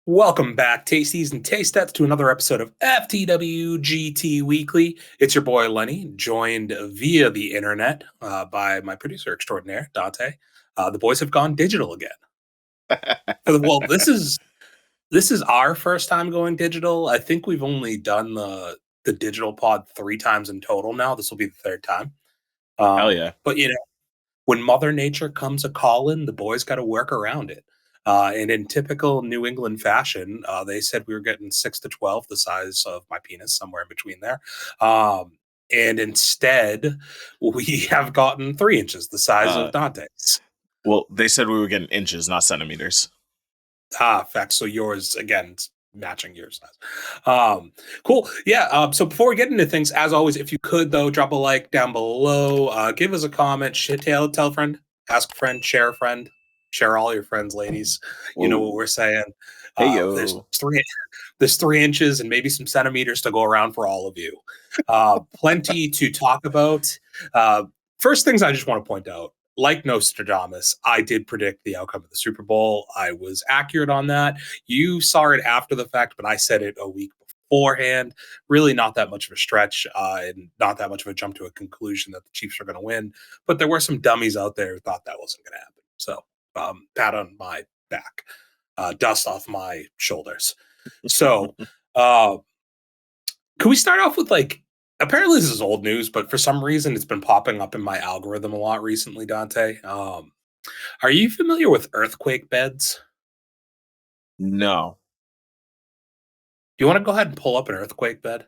Welcome back, Tasties and Tastettes, to another episode of FTWGT Weekly. It's your boy Lenny, joined via the internet by my producer extraordinaire, Dante. The boys have gone digital again. Well, this is our first time going digital. I think we've only done the digital pod 3 times in total now. This will be the third time. Hell yeah. But when Mother Nature comes a calling, the boys got to work around it. And in typical New England fashion, they said we were getting 6 to 12, the size of my penis, somewhere in between there. And instead, we have gotten 3 inches, the size of Uh, Dante's. well, they said we were getting inches, not centimeters. Facts. So yours, again, matching your size. Cool. Yeah. So before we get into things, as always, if you could, though, drop a like down below, give us a comment, tell a friend, ask a friend, share a friend. Share all your friends, ladies. You know what we're saying. Hey, There's yo. there's 3 inches and maybe some centimeters to go around for all of you. Plenty to talk about. First things I just want to point out, like Nostradamus, I did predict the outcome of the Super Bowl. I was accurate on that. You saw it after the fact, but I said it a week beforehand. Really not that much of a stretch and not that much of a jump to a conclusion that the Chiefs are going to win. But there were some dummies out there who thought that wasn't going to happen. So pat on my back, dust off my shoulders. So, can we start off with apparently this is old news, but for some reason it's been popping up in my algorithm a lot recently, Dante. Are you familiar with earthquake beds? No. Do you want to go ahead and pull up an earthquake bed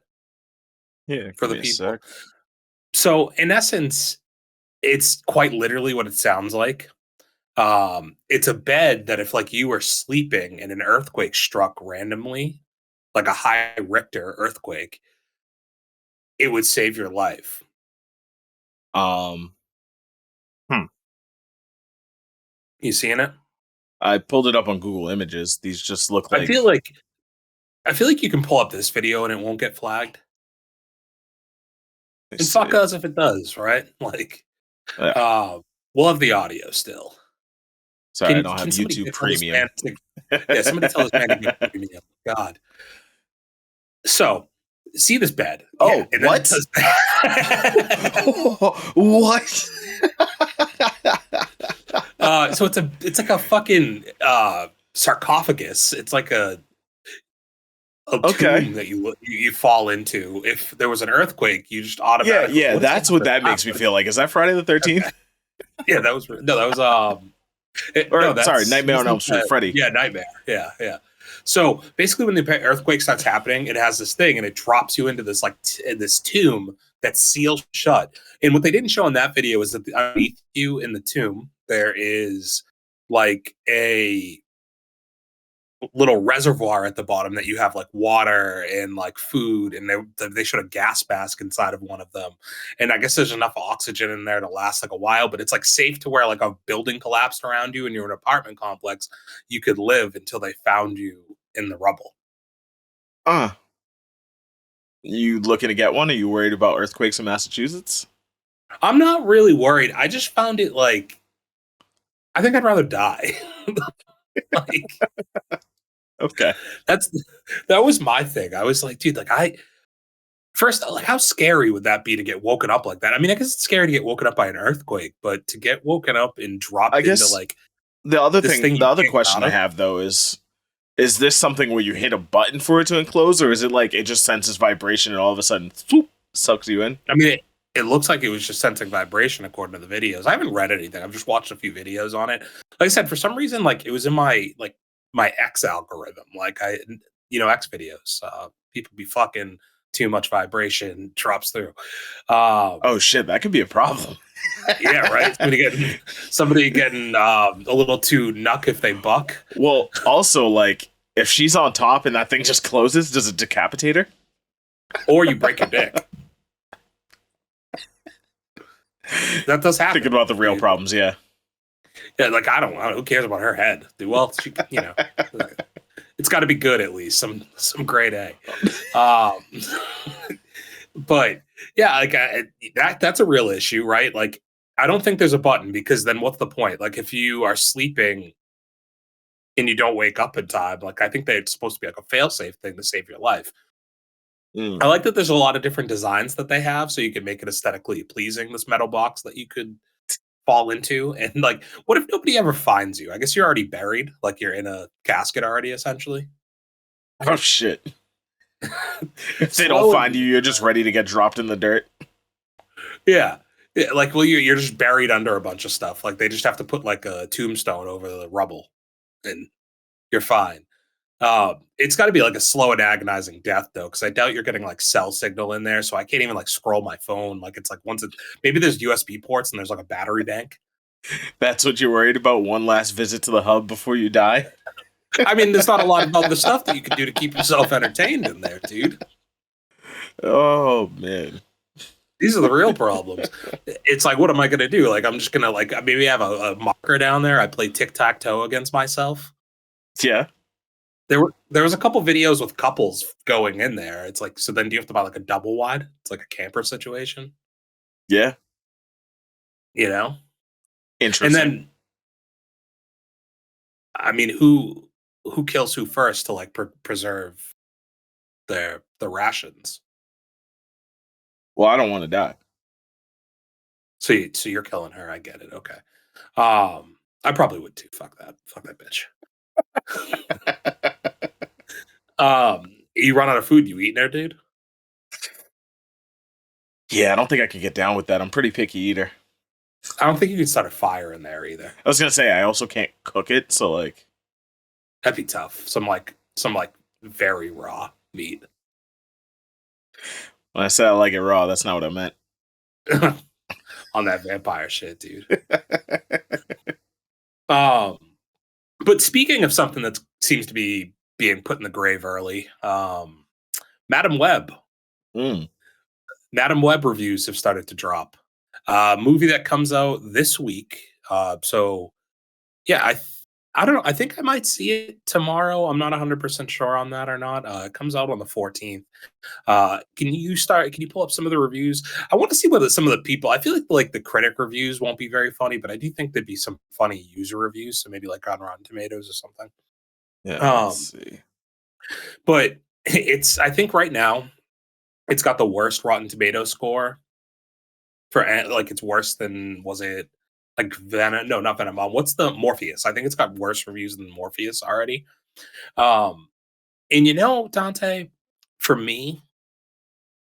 Yeah, for the people? So, in essence, it's quite literally what it sounds like. It's a bed that if you were sleeping and an earthquake struck randomly, like a high Richter earthquake, it would save your life. Um. You seeing it? I pulled it up on Google Images. These just look I like. feel like you can pull up this video and it won't get flagged. And fuck us if it does, right? We'll have the audio still. Sorry, I don't have YouTube Premium. Somebody tell this man to get premium. God. So, see this bed? Oh, yeah, what? What? So it's like a fucking sarcophagus. It's like a tomb that you fall into. If there was an earthquake, you just automatically. Yeah. That's what that makes me feel like. Is that Friday the 13th? Yeah, that was sorry, Nightmare on Elm Street, Freddy. Yeah, Nightmare. Yeah. So basically, when the earthquake starts happening, it has this thing, and it drops you into this this tomb that's sealed shut. And what they didn't show in that video is that underneath you in the tomb there is like a little reservoir at the bottom that you have water and food, and they showed a gas mask inside of one of them, and I guess there's enough oxygen in there to last a while, but it's safe to where a building collapsed around you and you're in an apartment complex, you could live until they found you in the rubble. You looking to get one? Are you worried about earthquakes in Massachusetts? I'm not really worried. I just found it I think I'd rather die. Okay. That was my thing. I was like, dude, first, how scary would that be to get woken up like that? I mean, I guess it's scary to get woken up by an earthquake, but to get woken up and dropped into the other question I have though is this something where you hit a button for it to enclose, or is it it just senses vibration and all of a sudden swoop, sucks you in? I mean, it looks like it was just sensing vibration according to the videos. I haven't read anything. I've just watched a few videos on it. Like I said, for some reason, it was in my my X algorithm. X videos. People be fucking too much vibration drops through. Oh shit, that could be a problem. Yeah, right. Somebody getting a little too nuck if they buck. Well, also if she's on top and that thing just closes, does it decapitate her? Or you break your dick. That does happen. Thinking about the real problems, yeah. Yeah, I don't know. Who cares about her head? Well, she, it's got to be good at least, some grade A. But yeah, that's a real issue, right? I don't think there's a button, because then what's the point? If you are sleeping and you don't wake up in time. Like, I think that it's supposed to be like a fail-safe thing to save your life. I like that there's a lot of different designs that they have, so you can make it aesthetically pleasing, this metal box that you could fall into. And like, what if nobody ever finds you? I guess you're already buried, like you're in a casket already, essentially. Oh shit. If they don't find you, you're just ready to get dropped in the dirt. Yeah. Yeah, like, well, you're just buried under a bunch of stuff. Like, they just have to put like a tombstone over the rubble, and you're fine. It's got to be like a slow and agonizing death, though, because I doubt you're getting like cell signal in there. So I can't even like scroll my phone. Like, it's like maybe there's USB ports and there's like a battery bank. That's what you're worried about? One last visit to the hub before you die? I mean, there's not a lot of other stuff that you can do to keep yourself entertained in there, dude. Oh, man. These are the real problems. It's like, what am I going to do? Like, I'm just going to like, maybe have a marker down there. I play tic-tac-toe against myself. Yeah. There was a couple videos with couples going in there. It's like, so then do you have to buy like a double wide? It's like a camper situation. Yeah. You know? Interesting. And then, I mean, who kills who first to like preserve the rations? Well, I don't want to die. So you're killing her. I get it. Okay. I probably would too. Fuck that bitch. You run out of food, you eat there, dude? Yeah, I don't think I could get down with that. I'm pretty picky eater. I don't think you can start a fire in there either. I was gonna say I also can't cook it, so like that'd be tough. Some very raw meat. When I said I like it raw, that's not what I meant. On that vampire shit, dude. But speaking of something that seems to be being put in the grave early, Madam Webb. Madam Webb reviews have started to drop. Movie that comes out this week. So yeah, I don't know. I think I might see it tomorrow. I'm not 100% sure on that or not. It comes out on the 14th. Can you pull up some of the reviews? I want to see whether some of the people, I feel like the critic reviews won't be very funny, but I do think there'd be some funny user reviews. So maybe like on Rotten Tomatoes or something. Yeah, let's see. But I think right now it's got the worst Rotten Tomatoes score for like, it's worse than, was it like Venom? No, not Venom. What's the Morpheus? I think it's got worse reviews than Morpheus already. And Dante, for me,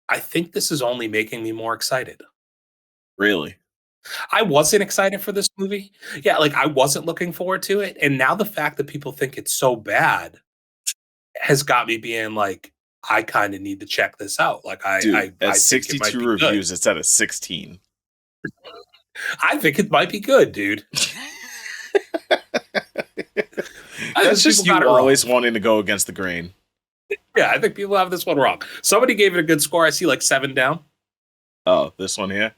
I think this is only making me more excited. Really? I wasn't excited for this movie. Yeah, like I wasn't looking forward to it. And now the fact that people think it's so bad has got me being like, I kind of need to check this out. Like Dude, I at 62 reviews, it's at a 16. I think it might be good, dude. That's just you always wanting to go against the grain. Yeah, I think people have this one wrong. Somebody gave it a good score. I see like 7 down. Oh, this one here?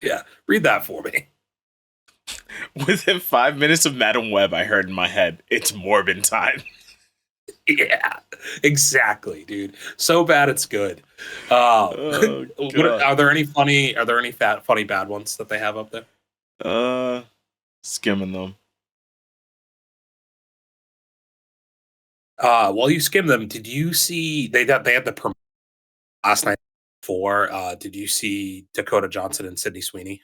Yeah, read that for me. Within 5 minutes of Madam Webb, I heard in my head, it's Morbin time. Yeah, exactly, dude. So bad it's good. Are there any funny bad ones that they have up there? Skimming them. While you skim them, did you see they had the premiere last night did you see Dakota Johnson and Sydney Sweeney?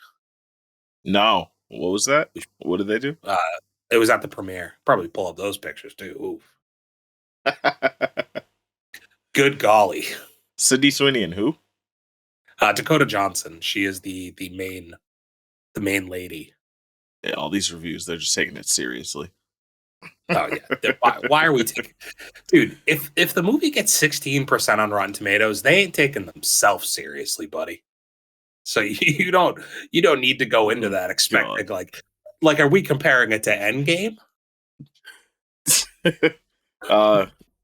No. What was that? What did they do? It was at the premiere. Probably pull up those pictures too. Oof. Good golly. Sydney Sweeney and who? Dakota Johnson. She is the main lady. Yeah, all these reviews, they're just taking it seriously. Oh yeah. Why are we taking, dude? If the movie gets 16% on Rotten Tomatoes, they ain't taking themselves seriously, buddy. So you don't need to go into that expecting like are we comparing it to Endgame?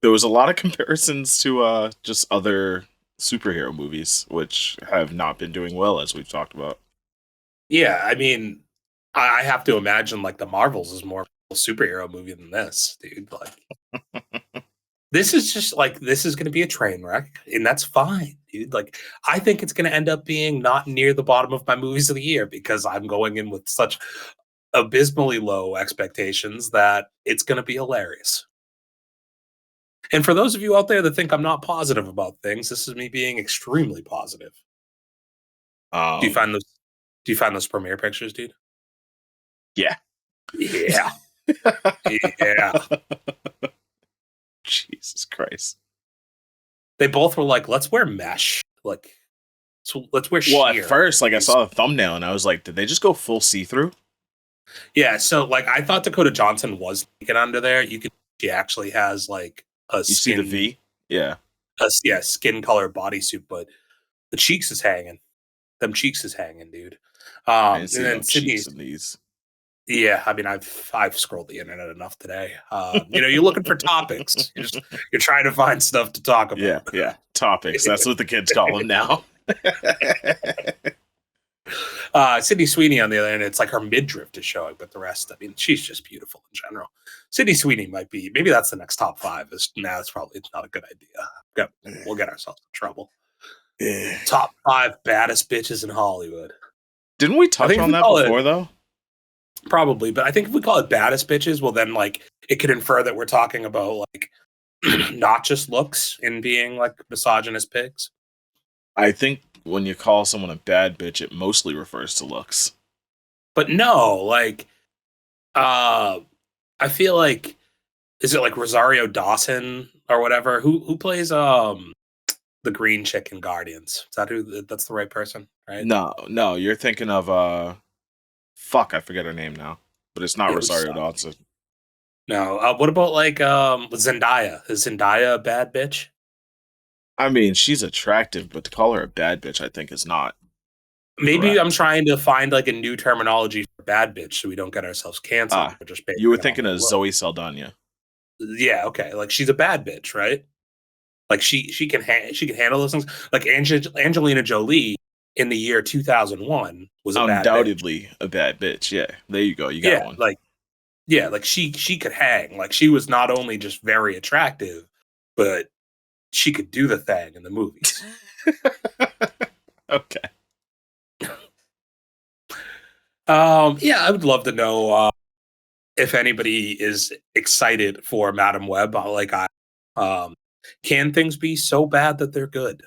There was a lot of comparisons to just other superhero movies, which have not been doing well, as we've talked about. Yeah, I mean, I have to imagine like the Marvels is more a superhero movie than this, dude. Like, this is going to be a train wreck, and that's fine, dude. Like, I think it's going to end up being not near the bottom of my movies of the year because I'm going in with such abysmally low expectations that it's going to be hilarious. And for those of you out there that think I'm not positive about things, this is me being extremely positive. Do you find those premiere pictures, dude? Yeah. Yeah. Yeah. Jesus Christ. They both were like, let's wear mesh. Like, so let's wear sheer. Well, at first, like, I saw the thumbnail and I was like, did they just go full see-through? Yeah, so, like, I thought Dakota Johnson was naked under there. She actually has, like, you see the V? Yeah. Skin color bodysuit, but the cheeks is hanging. Them cheeks is hanging, dude. And then Sydney's in these. Yeah, I mean, I've scrolled the internet enough today. You're looking for topics. You're trying to find stuff to talk about. Yeah, topics. That's what the kids call them now. Sydney Sweeney, on the other hand, it's like her midriff is showing, but the rest, I mean, she's just beautiful in general. Sydney Sweeney maybe that's the next top 5. It's not a good idea. We'll get ourselves in trouble. Top 5 baddest bitches in Hollywood. Didn't we touch on that before, though? Probably, but I think if we call it baddest bitches, well, then, like, it could infer that we're talking about, like, not just looks in being, like, misogynist pigs. I think when you call someone a bad bitch, it mostly refers to looks. But no, like, I feel like, is it like Rosario Dawson or whatever? Who plays the green chick in Guardians? Is that that's the right person, right? No, you're thinking of fuck, I forget her name now. But it's not Rosario Dawson. No, what about like Zendaya? Is Zendaya a bad bitch? I mean, she's attractive, but to call her a bad bitch, I think is not. Maybe correct. I'm trying to find like a new terminology for bad bitch so we don't get ourselves canceled. You were thinking of Zoe Saldana. Yeah, okay. Like she's a bad bitch, right? Like she can handle those things. Like Angelina Jolie in the year 2001 was undoubtedly a bad bitch. Yeah, there you go. You got one. Like she could hang. Like she was not only just very attractive, but she could do the thing in the movies. Okay. I would love to know if anybody is excited for Madam Webb. Can things be so bad that they're good?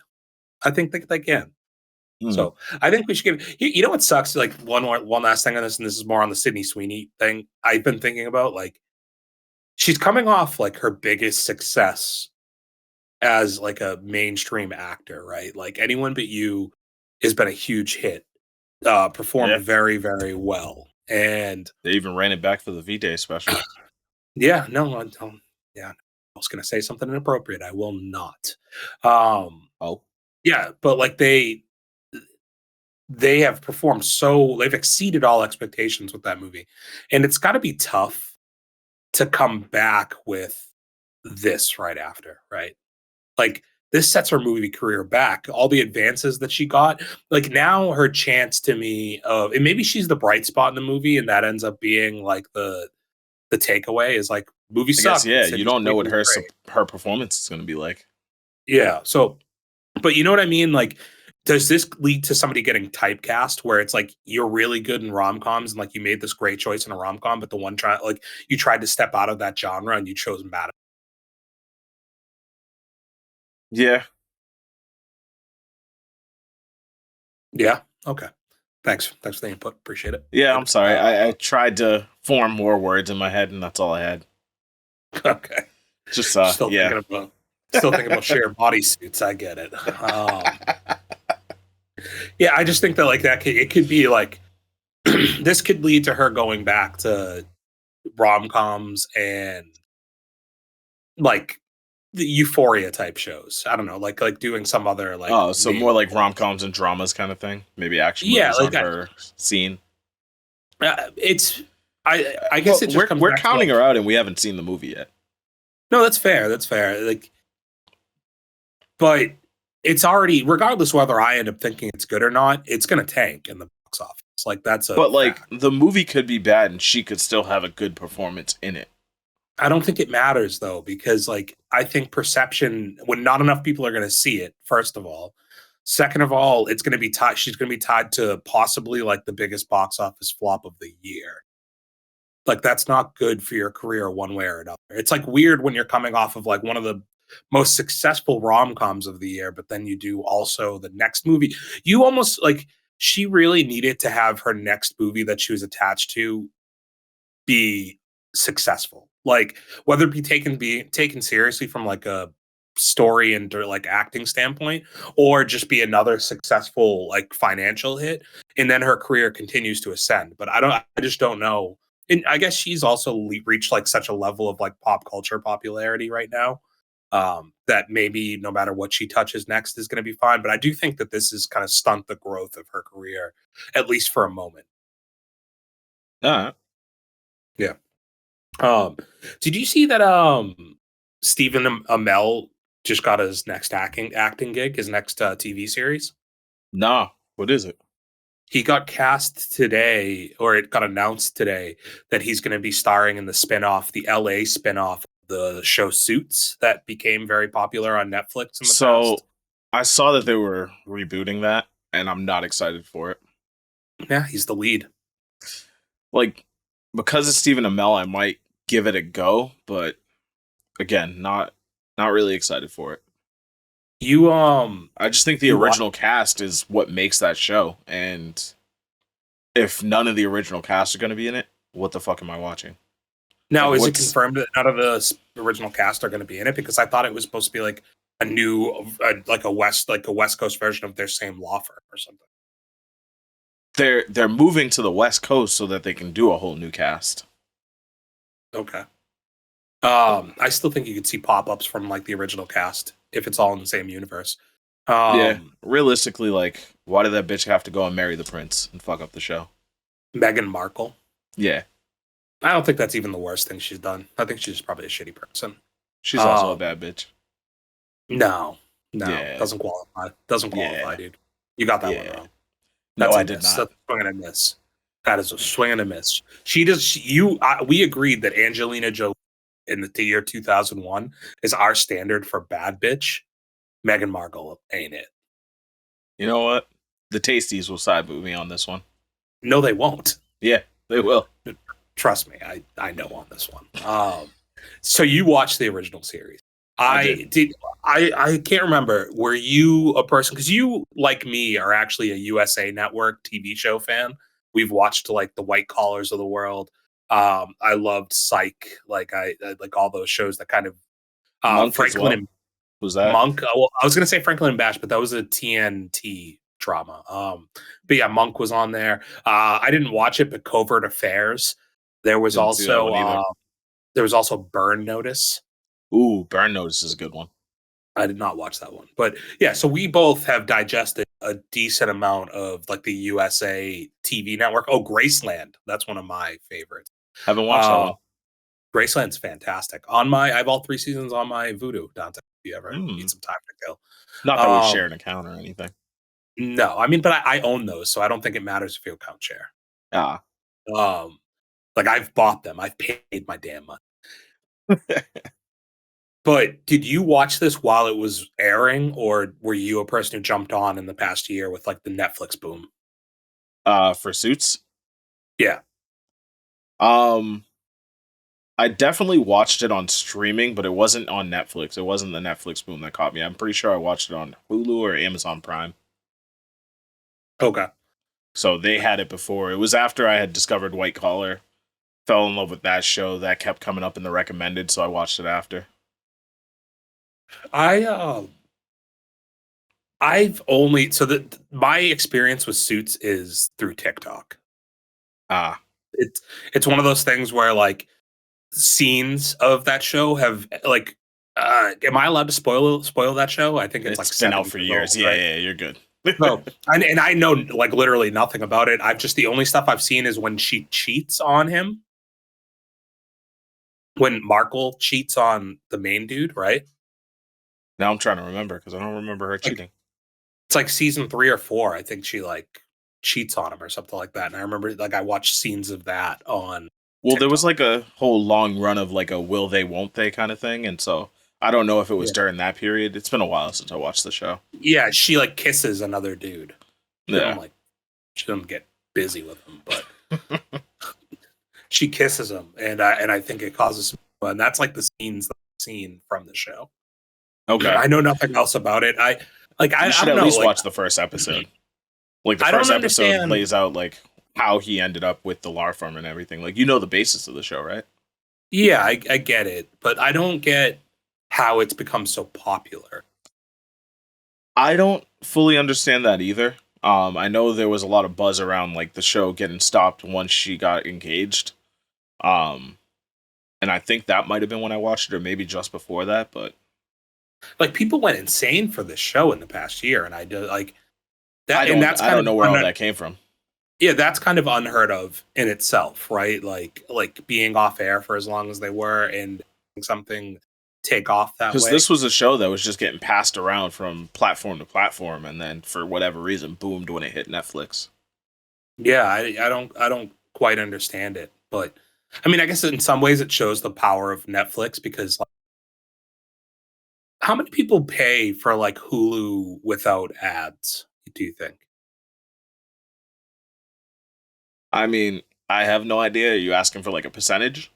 I think they can. So I think we should give. You know what sucks? Like one last thing on this, and this is more on the Sydney Sweeney thing. I've been thinking about, like, she's coming off like her biggest success as like a mainstream actor, right? Like Anyone But You has been a huge hit. Performed very, very well, and they even ran it back for the V-Day special. Yeah, no, I was going to say something inappropriate. I will not. Yeah, but like they have performed they've exceeded all expectations with that movie, and it's got to be tough to come back with this right after, right? Like this sets her movie career back. All the advances that she got, like now her chance to me of, and maybe she's the bright spot in the movie, and that ends up being like the takeaway is like movie sucks. You don't know what her performance is going to be like. Yeah. So, but you know what I mean? Like, does this lead to somebody getting typecast where it's like you're really good in rom-coms and like you made this great choice in a rom-com, but you tried to step out of that genre and you chose Madam? Yeah. Yeah. Okay. Thanks for the input. Appreciate it. Yeah, I'm sorry. I tried to form more words in my head, and that's all I had. Okay. Just still thinking about shared bodysuits. I get it. Yeah, I just think that like it could be like this could lead to her going back to rom-coms and like the Euphoria type shows. I don't know, like doing some other like more like rom-coms and dramas kind of thing. Maybe action movies on her scene. I guess it just we're counting her out and we haven't seen the movie yet. No, that's fair. Like, but it's already, regardless whether I end up thinking it's good or not, it's going to tank in the box office. Like but like the movie could be bad and she could still have a good performance in it. I don't think it matters though, because like I think perception, when not enough people are going to see it, first of all. Second of all, it's going to be tied. She's going to be tied to possibly like the biggest box office flop of the year. Like, that's not good for your career one way or another. It's like weird when you're coming off of like one of the most successful rom-coms of the year, but then you do also the next movie. You almost like, she really needed to have her next movie that she was attached to be successful. Like, whether it be taken seriously from like a story and like acting standpoint, or just be another successful like financial hit, and then her career continues to ascend. But I just don't know. And I guess she's also reached like such a level of like pop culture popularity right now, that maybe no matter what she touches next is going to be fine. But I do think that this is kind of stunt the growth of her career, at least for a moment. Yeah. Did you see that Stephen Amell just got his next acting gig, his next TV series? Nah, what is it? He got cast today, or it got announced today, that he's going to be starring in the spinoff, the LA spinoff, the show Suits, that became very popular on Netflix in the past. I saw that they were rebooting that, and I'm not excited for it. Yeah, he's the lead. Like, because it's Stephen Amell, I might give it a go, but again, not really excited for it. I just think the original cast is what makes that show, and if none of the original cast are going to be in it, what the fuck am I watching? Now, like, is it confirmed that none of the original cast are going to be in it? Because I thought it was supposed to be like a new, like a West Coast version of their same law firm or something. They're moving to the West Coast so that they can do a whole new cast. Okay. I still think you could see pop-ups from like the original cast if it's all in the same universe. Yeah, realistically, like, why did that bitch have to go and marry the prince and fuck up the show? Meghan Markle. Yeah. I don't think that's even the worst thing she's done. I think she's probably a shitty person. She's also a bad bitch. No. Yeah. Doesn't qualify, dude. You got that one wrong. No, I did not. That's a swing and a miss. That is a swing and a miss. We agreed that Angelina Jolie in the year 2001 is our standard for bad bitch. Meghan Markle ain't it. You know what? The Tasties will side with me on this one. No, they won't. Yeah, they will. Trust me, I know on this one. So you watched the original series. I can't remember. Were you a person, because you, like me, are actually a USA Network TV show fan. We've watched like the White Collars of the world. I loved Psych. Like I like all those shows that kind of Franklin and who's that? Monk. Well, I was gonna say Franklin and Bash, but that was a TNT drama. But yeah, Monk was on there. I didn't watch it, but Covert Affairs. There was also Burn Notice. Ooh, Burn Notice is a good one. I did not watch that one, but yeah. So we both have digested a decent amount of like the USA TV network. Oh, Graceland, that's one of my favorites. Haven't watched that one. Graceland's fantastic. I have all 3 seasons on my Vudu, Dante. If you ever need some time to kill. Not that we share an account or anything. No, I mean, but I own those, so I don't think it matters if you account share. Like, I've bought them. I've paid my damn money. But did you watch this while it was airing, or were you a person who jumped on in the past year with like the Netflix boom? For Suits? Yeah. I definitely watched it on streaming, but it wasn't on Netflix. It wasn't the Netflix boom that caught me. I'm pretty sure I watched it on Hulu or Amazon Prime. Okay. So they had it before. It was after I had discovered White Collar, fell in love with that show. That kept coming up in the recommended, so I watched it after. I've only, my experience with Suits is through TikTok. It's one of those things where like scenes of that show have like, am I allowed to spoil that show? I think it's like been out for years. Right? Yeah, you're good. No, and I know like literally nothing about it. The only stuff I've seen is when she cheats on him. When Markle cheats on the main dude, right? Now I'm trying to remember because I don't remember her cheating. It's like season 3 or 4. I think she like cheats on him or something like that. And I remember like I watched scenes of that on. Well, TikTok. There was like a whole long run of like a will they, won't they kind of thing. And so I don't know if it was during that period. It's been a while since I watched the show. Yeah, she like kisses another dude. Yeah. Like she doesn't get busy with him, but she kisses him, and I think it causes, and that's like the scene from the show. Okay, I know nothing else about it. You should at least watch the first episode. Like the first episode lays out like how he ended up with the LAR firm and everything. Like, you know the basis of the show, right? Yeah, I get it, but I don't get how it's become so popular. I don't fully understand that either. I know there was a lot of buzz around like the show getting stopped once she got engaged. And I think that might have been when I watched it, or maybe just before that. But like, people went insane for this show in the past year, and I do like that. I don't know where all that came from. Yeah, that's kind of unheard of in itself, right? Like being off air for as long as they were and something take off that way. Because this was a show that was just getting passed around from platform to platform, and then for whatever reason boomed when it hit Netflix. Yeah, I don't quite understand it, but I mean, I guess in some ways it shows the power of Netflix, because like, how many people pay for like Hulu without ads, do you think? I mean, I have no idea. Are you asking for like a percentage?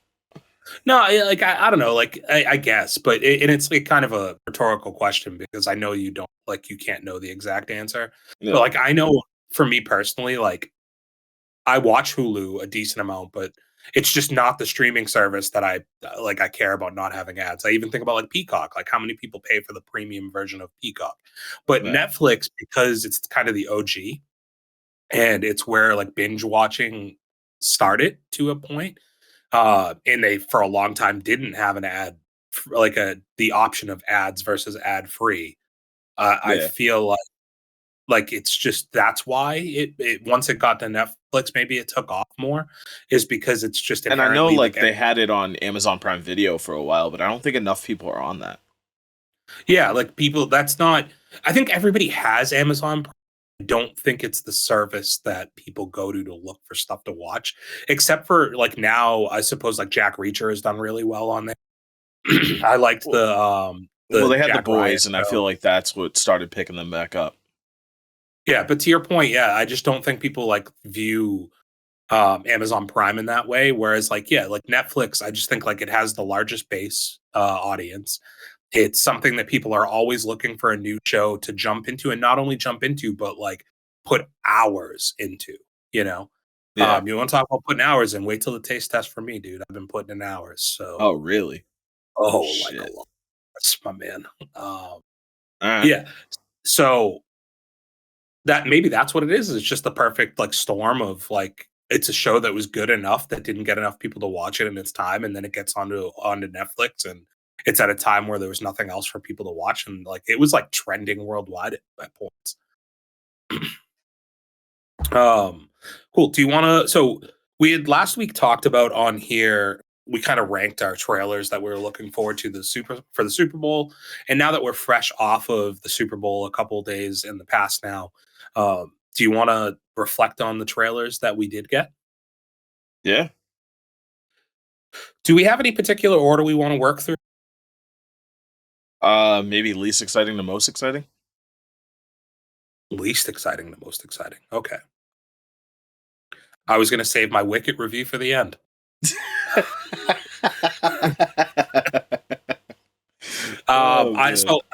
No, I don't know, like I guess, but and it's like kind of a rhetorical question, because I know you don't, like, you can't know the exact answer. Yeah. But like, I know for me personally, like, I watch Hulu a decent amount, but it's just not the streaming service that I like. I care about not having ads. I even think about like Peacock, like how many people pay for the premium version of Peacock. But Yeah. Netflix, because it's kind of the OG, and it's where like binge watching started to a point. And they for a long time didn't have an ad, like the option of ads versus ad free. I Yeah. feel like it's just, that's why it once it got to Netflix, maybe it took off more, is because it's just And I know inherently like they had it on Amazon Prime Video for a while, but I don't think enough people are on that. Yeah, like people, that's not, I think everybody has Amazon Prime. I don't think it's the service that people go to look for stuff to watch, except for like now, I suppose like Jack Reacher has done really well on there. I liked the well, they had Jack The Boys, Ryan and I feel like that's what started picking them back up. Yeah, but to your point, yeah, I just don't think people like view Amazon Prime in that way. Whereas, like, yeah, like Netflix, I just think like it has the largest base audience. It's something that people are always looking for a new show to jump into, and not only jump into, but like put hours into. You know, Yeah. you want to talk about putting hours in? Wait till the taste test for me, dude. I've been putting in hours. So, Oh, really? like a Shit. lot, that's my man. All right. Yeah, so that maybe that's what it is. It's just the perfect like storm of like, it's a show that was good enough that didn't get enough people to watch it in its time, and then it gets onto Netflix, and it's at a time where there was nothing else for people to watch, and like it was like trending worldwide at points. Cool. Do you want to? So we had last week talked about on here. We kind of ranked our trailers that we were looking forward to for the Super Bowl, and now that we're fresh off of the Super Bowl, a couple of days in the past now, do you want to reflect on the trailers that we did get? Yeah. Do we have any particular order we want to work through? Maybe least exciting to most exciting. Least exciting to most exciting. Okay. I was going to save my Wicket review for the end.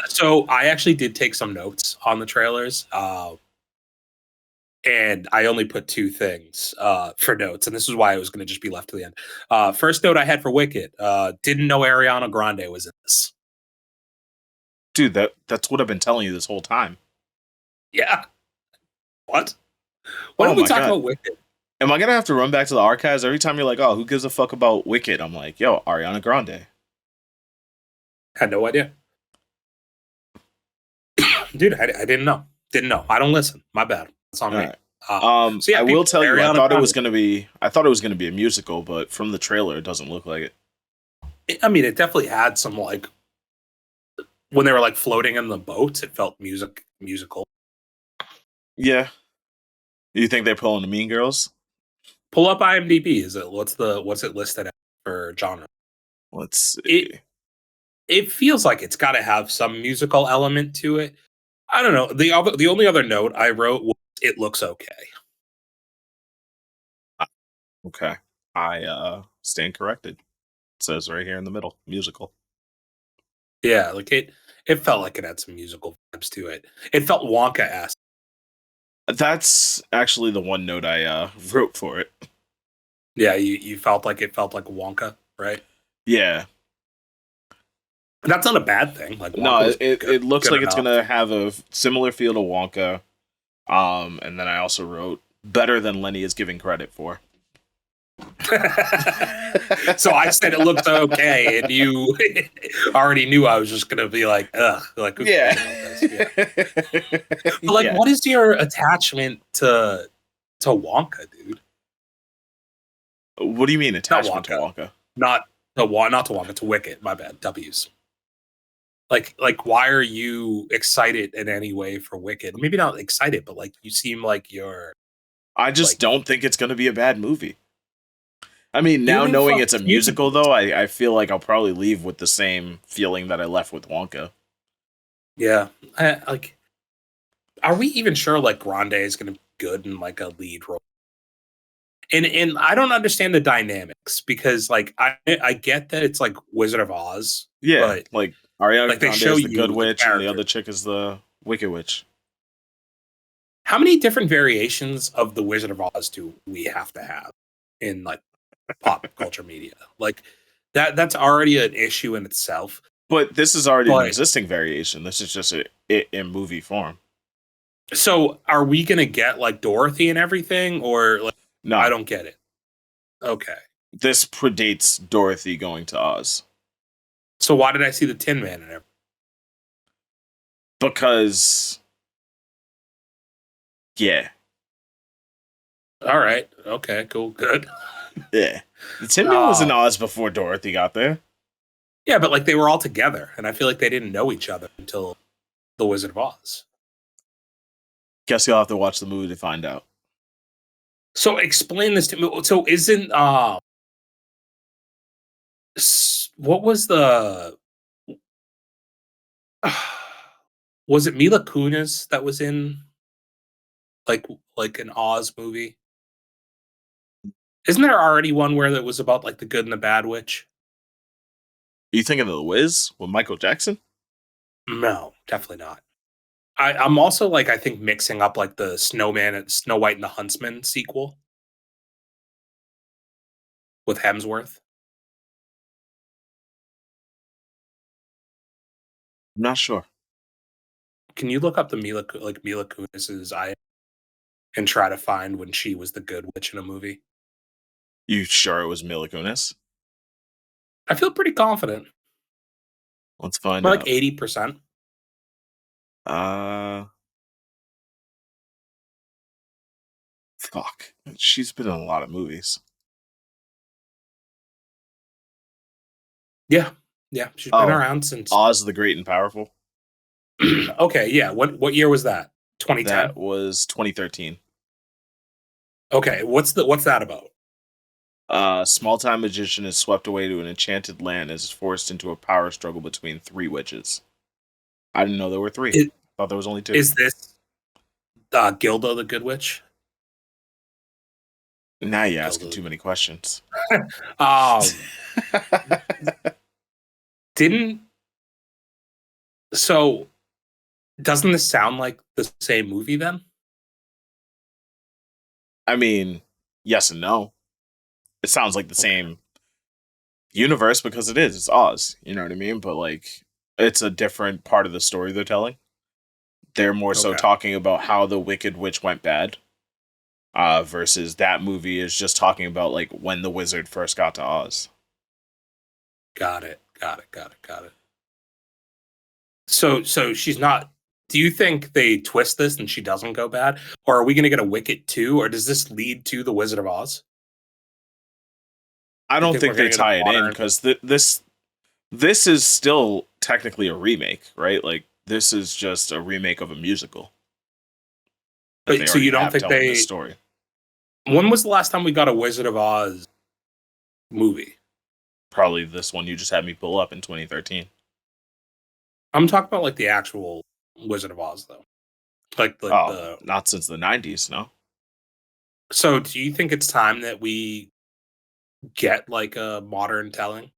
So I actually did take some notes on the trailers, and I only put two things for notes, and this is why it was going to just be left to the end. First note I had for Wicket: didn't know Ariana Grande was in this. Dude, that's what I've been telling you this whole time. Yeah. What? Why don't we talk about Wicket? Am I gonna have to run back to the archives every time you're like, "Oh, who gives a fuck about Wicked?" I'm like, "Yo, Ariana Grande." Had no idea, dude. I didn't know. Didn't know. I don't listen. My bad. That's on me. Right. So yeah, I will tell you, I thought it was gonna be a musical, but from the trailer, it doesn't look like it. I mean, it definitely had some like, when they were like floating in the boats, it felt musical. Yeah. You think they're pulling the Mean Girls? Pull up IMDb. What's it listed at for genre? Let's see. It feels like it's got to have some musical element to it. I don't know. The only other note I wrote was, it looks okay. Okay. I stand corrected. It says right here in the middle, musical. Yeah, like it felt like it had some musical vibes to it. It felt Wonka-esque. That's actually the one note I wrote for it. Yeah, you felt like it felt like Wonka, right? Yeah. That's not a bad thing. Like Wonka No, was it looks good like it's enough. gonna have a similar feel to Wonka. And then I also wrote better than Lenny is giving credit for. So I said it looked okay, and you already knew I was just gonna be like, ugh, like who cares about this? Yeah. But like, Yeah. what is your attachment to Wonka, dude? What do you mean Not attachment to Wonka, Wonka? not to Wonka, to Wicked. My bad, W's. Like, why are you excited in any way for Wicked? Maybe not excited, but like, you seem like you're I just like, don't think it's gonna be a bad movie. I mean, you now don't even knowing fuck it's a with musicals. musical, though, I feel like I'll probably leave with the same feeling that I left with Wonka. Yeah, like, are we even sure like Grande is gonna be good in like a lead role? And I don't understand the dynamics because like I get that it's like Wizard of Oz, Yeah, but like Ariana like they Grande show is the Good you the Witch, and the character. other chick is the Wicked Witch. How many different variations of the Wizard of Oz do we have to have in like pop culture media? Like that's already an issue in itself. But this is already an But existing variation. This is just it in movie form. so are we gonna get like Dorothy and everything, or like I No, don't get it. Okay. this predates Dorothy going to Oz So why did I see the Tin Man in it? because yeah, All right. Okay, cool, good. yeah. The Tin Man was in Uh Oz before Dorothy got there. yeah, but like they were all together, and I feel like they didn't know each other until The Wizard of Oz. Guess you'll have to watch the movie to find out. So explain this to me. So isn't what was the was it Mila Kunis that was in like like an Oz movie? Isn't there already one where that was about like the good and the bad witch? Are you thinking of The Wiz with Michael Jackson? No, definitely not. I'm also like I think mixing up like the Snowman and Snow White and the Huntsman sequel with Hemsworth. I'm not sure. Can you look up the Mila Kunis's I and try to find when she was the good witch in a movie? You sure it was Mila Kunis? I feel pretty confident. Let's find Like out. 80%. Uh, fuck. She's been in a lot of movies. Yeah. Yeah. She's been Oh, around since Oz the Great and Powerful. okay, yeah. What year was that? 2010? That was 2013. Okay. What's that about? Small-time magician is swept away to an enchanted land and is forced into a power struggle between three witches. I didn't know there were three. Is, Thought there was only two. is this Gilda the Good Witch? Now you're asking Gilda. too many questions. Um didn't so doesn't this sound like the same movie then? I mean, yes and no. It sounds like the Okay. same universe because it is. It's Oz. You know what I mean? But like, it's a different part of the story they're telling. They're more so Okay. talking about how the Wicked Witch went bad. Versus that movie is just talking about like when the wizard first got to Oz. Got it. Got it. So she's not. Do you think they twist this and she doesn't go bad, or are we going to get a Wicket 2, or does this lead to the Wizard of Oz? I You don't think we're think they going to get a tie it in modern? because this is still technically a remake, right? Like this is just a remake of a musical that they But so already you don't have think telling this they? story. When was the last time we got a Wizard of Oz movie? Probably this one you just had me pull up in 2013. I'm talking about like the actual Wizard of Oz though. Like Oh, the. not since the 90s, no. So do you think it's time that we get like a modern telling.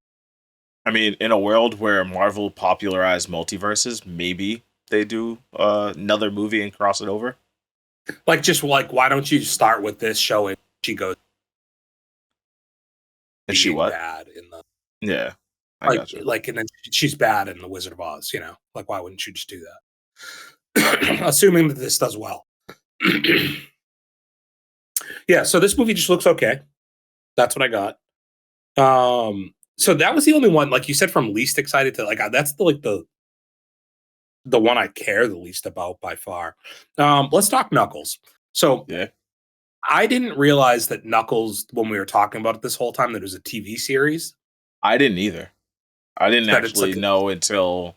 I mean, in a world where Marvel popularized multiverses, maybe they do another movie and cross it over. Like, just like, why don't you start with this show and she goes And she being what? bad in the Yeah, I gotcha. like, and then she's bad in the Wizard of Oz. You know, like, why wouldn't you just do that? Assuming that this does well. Yeah, so this movie just looks okay. That's what I got. So that was the only one, like you said, from least excited to like that's the one I care the least about by far. Let's talk Knuckles. So Yeah, I didn't realize that Knuckles, when we were talking about it this whole time, that it was a TV series. I didn't either. I didn't That it's actually like know until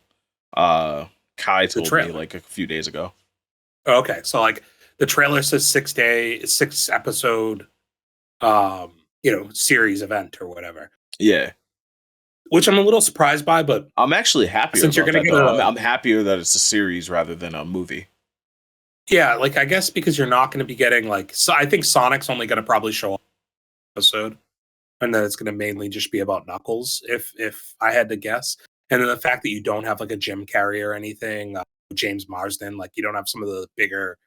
uh Kai the told me trailer. like a few days ago. Okay, so like the trailer says 6 episode, series event or whatever, Yeah. which I'm a little surprised by. But I'm actually happier since you're about gonna that get though. I'm a I'm happier that it's a series rather than a movie. yeah, like I guess because you're not going to be getting like, so I think Sonic's only going to probably show up in an episode, and then it's going to mainly just be about Knuckles, if I had to guess. And then the fact that you don't have like a Jim Carrey or anything, James Marsden, like you don't have some of the bigger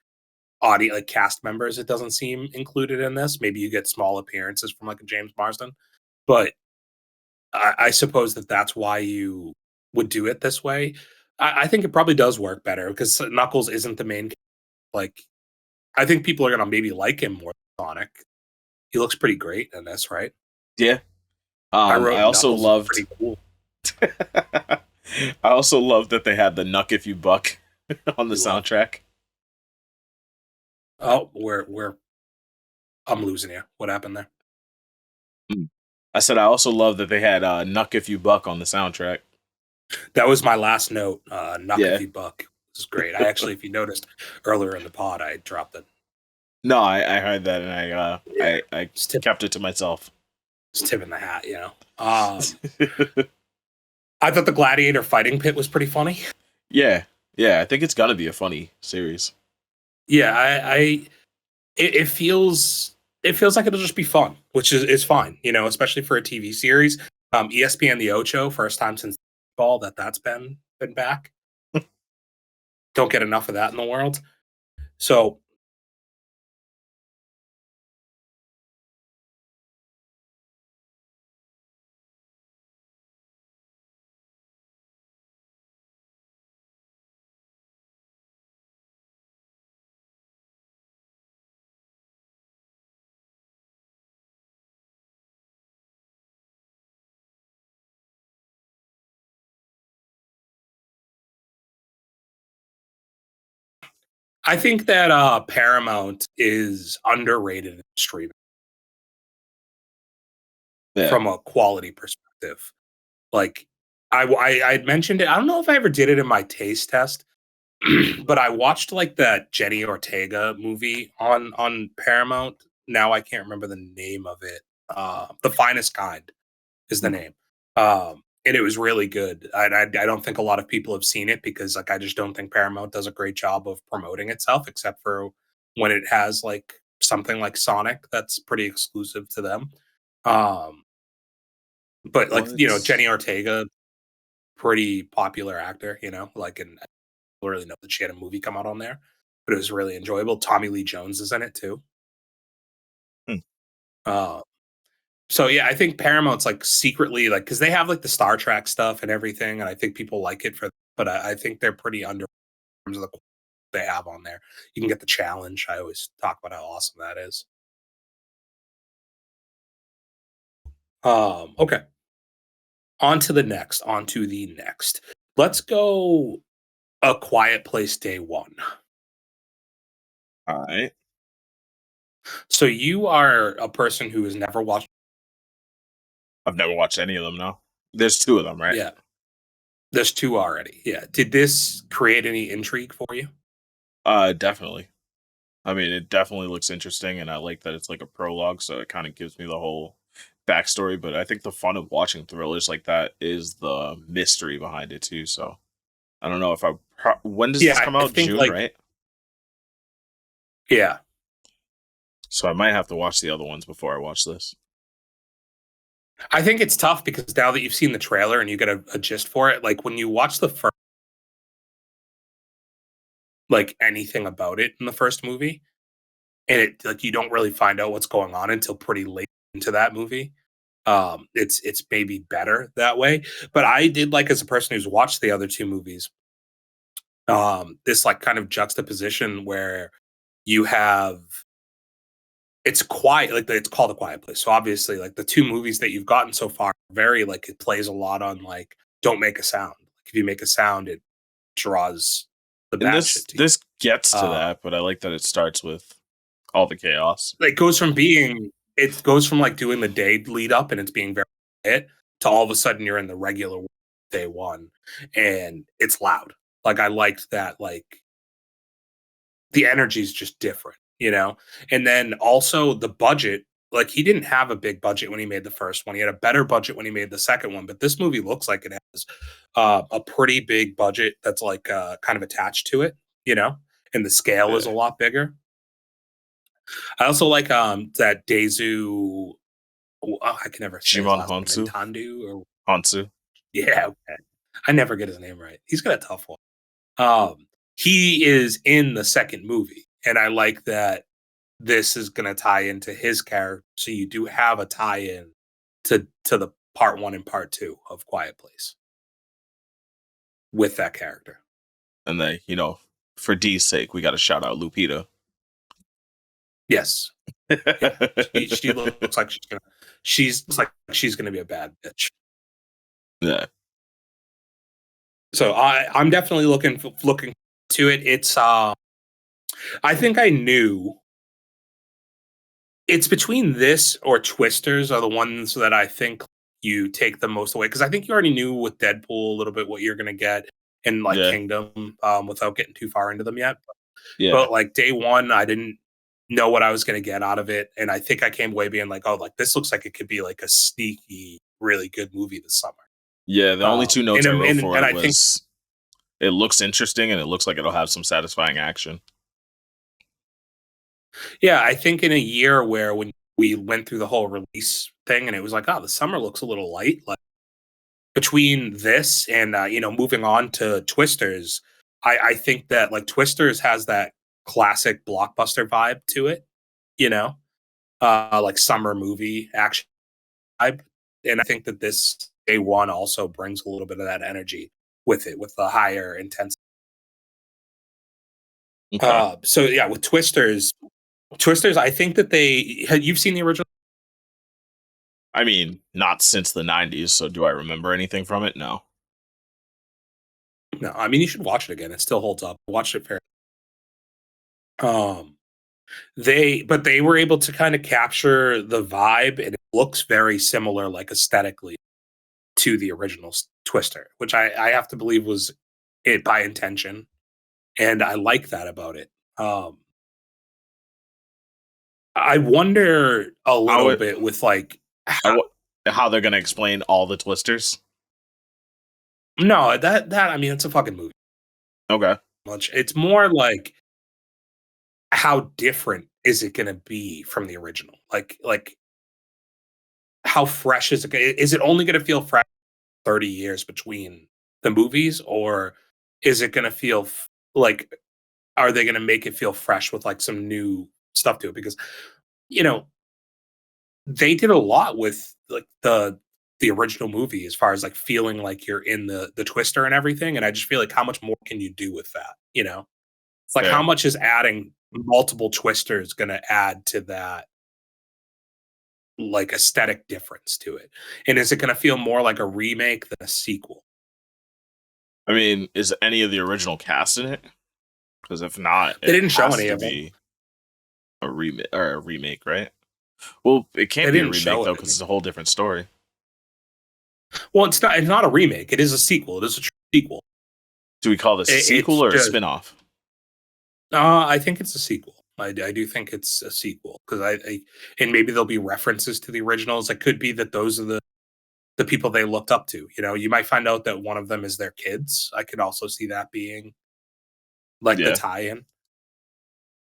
audio like cast members. It doesn't seem included in this. Maybe you get small appearances from like a James Marsden, but I suppose that that's why you would do it this way. I think it probably does work better because Knuckles isn't the main. Like, I think people are gonna maybe like him more than Sonic. He looks pretty great in this, right? Yeah. I I wrote also Knuckles is loved pretty cool. I also loved that they had the Nuck If You Buck on the You what? soundtrack. Oh, where I'm losing you. What happened there? Mm. I said I also love that they had Nuck If You Buck on the soundtrack. That was my last note. Nuck if Yeah. you buck. This is great. I actually, if you noticed earlier in the pod, I dropped it. No, I heard that and Yeah, I just kept it to myself. tipping the hat. I thought the gladiator fighting pit was pretty funny. Yeah. Yeah, I think it's gonna be a funny series. Yeah, it feels like it'll just be fun, which is fine, especially for a TV series. ESPN the Ocho, first time since ball that's been back. Don't get enough of that in the world. So I think that Paramount is underrated in streaming Yeah. from a quality perspective. Like I'd mentioned it. I don't know if I ever did it in my taste test, but I watched like that Jenny Ortega movie on Paramount. Now I can't remember the name of it. The Finest Kind is the Mm. name. And it was really good. I don't think a lot of people have seen it because like I just don't think Paramount does a great job of promoting itself, except for when it has like something like Sonic that's pretty exclusive to them. Um, but like What? Jenny Ortega, pretty popular actor, like, and I don't really know that she had a movie come out on there, but it was really enjoyable. Tommy Lee Jones is in it too. Hmm. Uh, so yeah, I think Paramount's like secretly like because they have like the Star Trek stuff and everything, and I think people like it but I think they're pretty under in terms of the they have on there. You can get the challenge. I always talk about how awesome that is. Okay. On to the next. Let's go A Quiet Place Day One. All right. So you are a person who has never watched. I've never watched any of them now. There's two of them, right? Yeah, there's two already. Yeah. Did this create any intrigue for you? Definitely. I mean, it definitely looks interesting, and I like that it's like a prologue, so it kind of gives me the whole backstory. But I think the fun of watching thrillers like that is the mystery behind it too. So I don't know if when does this Yeah, come I out? think June, like right? yeah. So I might have to watch the other ones before I watch this. I think it's tough because now that you've seen the trailer and you get a gist for it, like when you watch the first, like anything about it in the first movie, and it like you don't really find out what's going on until pretty late into that movie. It's maybe better that way. But I did like, as a person who's watched the other two movies, this like kind of juxtaposition where you have it's quiet, like it's called A Quiet Place. So obviously, like the two movies that you've gotten so far, very like it plays a lot on like don't make a sound. Like if you make a sound, it draws the And bad this shit to you. this gets to Uh, that, but I like that it starts with all the chaos. it goes from being it goes from like doing the day lead up and it's being very quiet to all of a sudden you're in the regular day one and it's loud. Like I liked that, like the energy is just different, you know? And then also the budget, like he didn't have a big budget when he made the first one. He had a better budget when he made the second one, but this movie looks like it has a pretty big budget that's like kind of attached to it, you know? And the scale is a Yeah. lot bigger. I also like that Dazu. I can never say his Shimon last name. Intandu or Hansu. yeah, okay. I never get his name right. He's got a tough one. Um, he is in the second movie, and I like that this is going to tie into his character. So you do have a tie-in to the part one and part two of Quiet Place with that character. And they, for D's sake, we got to shout out Lupita. Yes, yeah. She looks like she's gonna be a bad bitch. Yeah. So I'm definitely looking to it. It's I think I knew it's between this or Twisters are the ones that I think you take the most away, because I think you already knew with Deadpool a little bit what you're gonna get in like Yeah. Kingdom, without getting too far into them yet. Yeah. But like day one, I didn't know what I was gonna get out of it, and I think I came away being like, oh, like this looks like it could be like a sneaky, really good movie this summer. Yeah. The only two notes I wrote for And it I think was it looks interesting and it looks like it'll have some satisfying action. yeah, I think in a year where when we went through the whole release thing and it was like, oh, the summer looks a little light, like between this and moving on to Twisters, I think that like Twisters has that classic blockbuster vibe to it, you know, like summer movie action vibe, and I think that this day one also brings a little bit of that energy with it, with the higher intensity. Okay. So yeah, with Twisters, I think that you've seen the original. I mean, not since the 90s, so do I remember anything from it? No. No, I mean you should watch it again. It still holds up. Watch it fair. Um, they were able to kind of capture the vibe, and it looks very similar, like aesthetically, to the original Twister, which I have to believe was it by intention, and I like that about it. Um, I wonder a How little it, bit with like how, how they're gonna explain all the twisters? no, that I mean it's a fucking movie. Okay. Much it's more like how different is it going to be from the original? Like how fresh is it? Is it only going to feel fresh 30 years between the movies, or is it going to feel like are they going to make it feel fresh with like some new stuff to it? Because you know they did a lot with like the original movie as far as like feeling like you're in the twister and everything, and I just feel like how much more can you do with that? Like how Fair. much is adding multiple twisters going to add to that like aesthetic difference to it? And is it going to feel more like a remake than a sequel? I mean, is any of the original cast in it? Because if not, They it didn't show has any to of them. be a remake, right? Well, it They can't be a didn't remake show though, it. because it's a whole different story. Well, it's not a remake. It is a sequel. It is a true sequel. Do we call this a sequel It's or a just spin-off? I think it's a sequel. I do think it's a sequel because and maybe there'll be references to the originals. It could be that those are the people they looked up to. You might find out that one of them is their kids. I could also see that being like the Yeah. tie-in.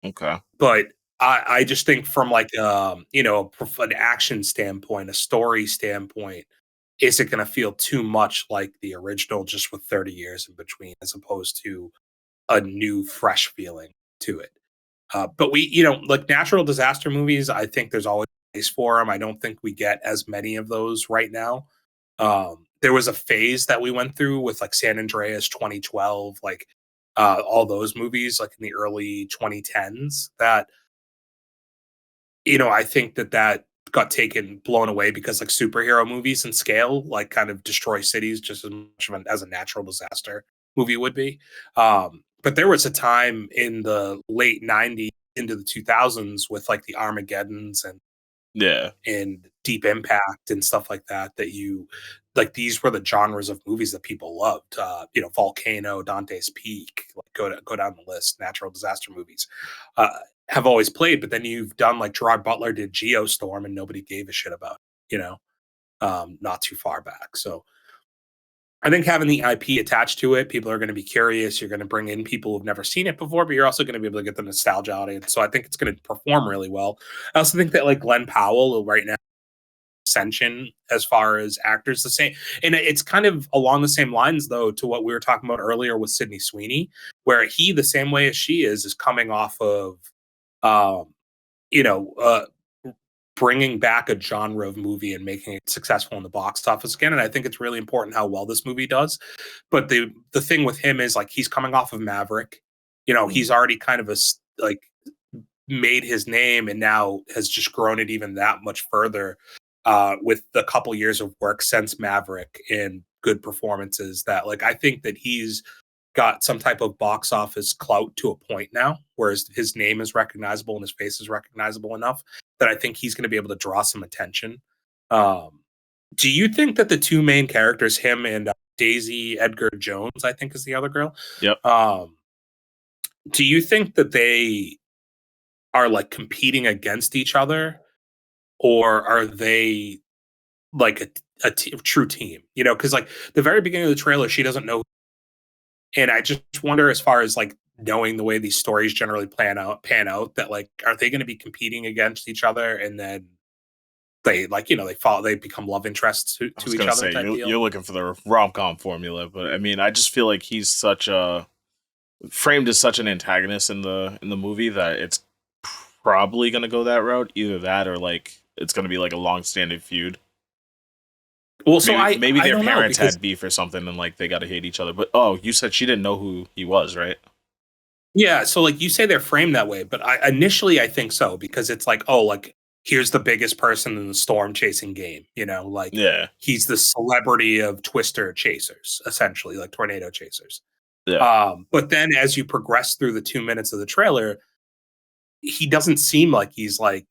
Okay. But I just think from like an action standpoint, a story standpoint, is it going to feel too much like the original, just with 30 years in between, as opposed to a new, fresh feeling to it? But like natural disaster movies, I think there's always a place for them. I don't think we get as many of those right now. There was a phase that we went through with like San Andreas 2012, like all those movies, like in the early 2010s, that I think that got blown away because like superhero movies and scale like kind of destroy cities just as much as a natural disaster movie would be. But there was a time in the late 90s into the 2000s with like the Armageddons Yeah. and Deep Impact and stuff like that, that you like, these were the genres of movies that people loved. Volcano, Dante's Peak, like go down the list, natural disaster movies. Have always played, but then you've done like Gerard Butler did Geostorm and nobody gave a shit about not too far back. So I think having the IP attached to it, people are going to be curious. You're going to bring in people who've never seen it before, but you're also going to be able to get the nostalgia audience. So I think it's going to perform really well. I also think that like Glenn Powell right now, ascension as far as actors, the same, and it's kind of along the same lines though to what we were talking about earlier with Sydney Sweeney, where he, the same way as she is coming off of um you know uh bringing back a genre of movie and making it successful in the box office again. And I think it's really important how well this movie does. But the thing with him is like he's coming off of Maverick. He's already kind of like made his name and now has just grown it even that much further with the couple years of work since Maverick and good performances, that like I think that he's got some type of box office clout to a point now, whereas his name is recognizable and his face is recognizable enough that I think he's going to be able to draw some attention. Um, do you think that the two main characters, him and Daisy Edgar Jones, I think is the other girl, Yep. do you think that they are like competing against each other, or are they like a true team? Because like the very beginning of the trailer, she doesn't know, and I just wonder, as far as like knowing the way these stories generally pan out, that like are they going to be competing against each other, and then they like they become love interests to I was each gonna other say type deal? you're looking for the rom com formula, but I mean, I just feel like he's such a framed as such an antagonist in the movie that it's probably gonna go that route. Either that or like it's gonna be like a long standing feud. Well, so Maybe I their don't know, parents because had beef or something and like they gotta hate each other. But oh, you said she didn't know who he was, right? yeah, so like you say they're framed that way, but I think so, because it's like, oh, like here's the biggest person in the storm chasing game, like Yeah. he's the celebrity of twister chasers, essentially, like tornado chasers. Yeah. But then as you progress through the 2 minutes of the trailer, he doesn't seem like he's like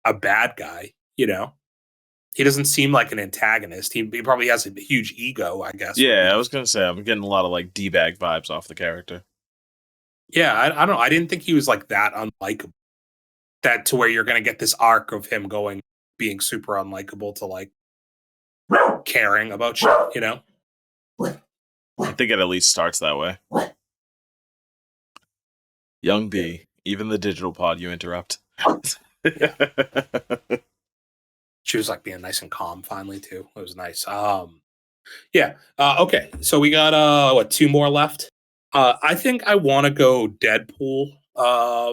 a bad guy. He doesn't seem like an antagonist. He probably has a huge ego, I guess. Yeah, I was gonna say I'm getting a lot of like D bag vibes off the character. Yeah, I don't know. I didn't think he was like that unlikable. That to where you're going to get this arc of him being super unlikable to like caring about shit. I think it at least starts that way. Young B, even the digital pod you interrupt. She was like being nice and calm finally too. It was nice. Yeah. Okay. So we got two more left. I think I want to go Deadpool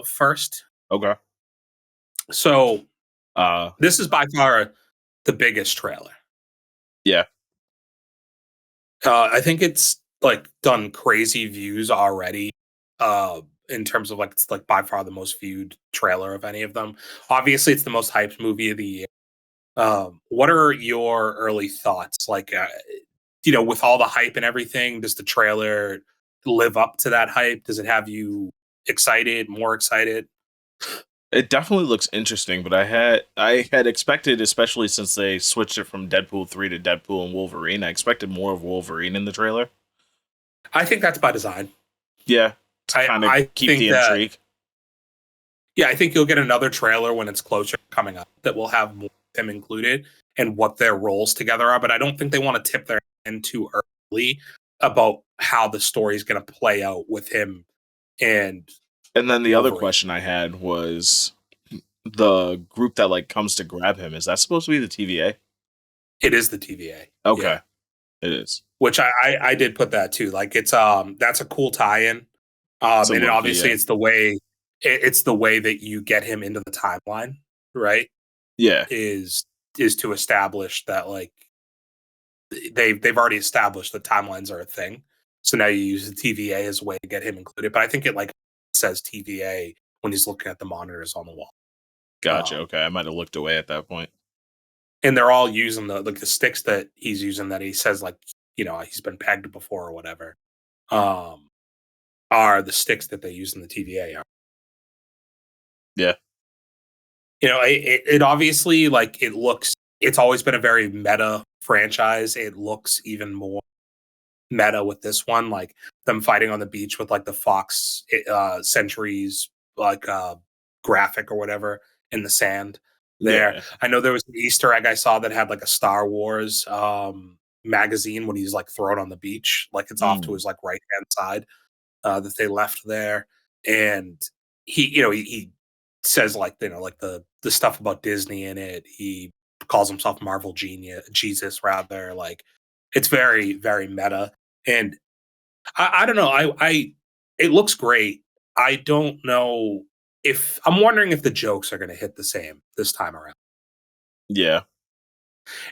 first. Okay. So this is by far the biggest trailer. Yeah. I think it's like done crazy views already. In terms of like, it's like by far the most viewed trailer of any of them. Obviously, it's the most hyped movie of the year. What are your early thoughts? Like, with all the hype and everything, does the trailer live up to that hype? Does it have you excited, more excited? It definitely looks interesting, but I had expected, especially since they switched it from Deadpool 3 to Deadpool and Wolverine, I expected more of Wolverine in the trailer. I think that's by design. Yeah. To kind of keep the intrigue. Yeah, I think you'll get another trailer when it's closer coming up that will have more of them included and what their roles together are. But I don't think they want to tip their hand too early about how the story is going to play out with him. And then the Wolverine. other question I had was, the group that like comes to grab him, is that supposed to be the TVA? It is the TVA. Okay, Yeah. it is. Which I did put that too. Like it's that's a cool tie-in. It's a And then Loki, obviously yeah. it's the way that you get him into the timeline, right? Yeah, Is to establish that like they've already established that timelines are a thing. So now you use the TVA as a way to get him included. But I think it like says TVA when he's looking at the monitors on the wall. gotcha. Um, Okay, I might have looked away at that point. and they're all using the sticks that he's using that he says like he's been pegged before or whatever. Um, are the sticks that they use in the TVA. Yeah, It obviously like it looks. It's always been a very meta franchise. It looks even more meta with this one, like them fighting on the beach with like the Fox Centuries like graphic or whatever in the sand. There, yeah. I know there was an Easter egg I saw that had like a Star Wars magazine when he's like thrown on the beach, like it's off to Mm. his like right hand side that they left there, and he says like like the stuff about Disney in it. He calls himself Marvel Genius, Jesus rather. Like it's very very meta, and I don't know. I it looks great. I don't know if I'm wondering if the jokes are going to hit the same this time around. Yeah,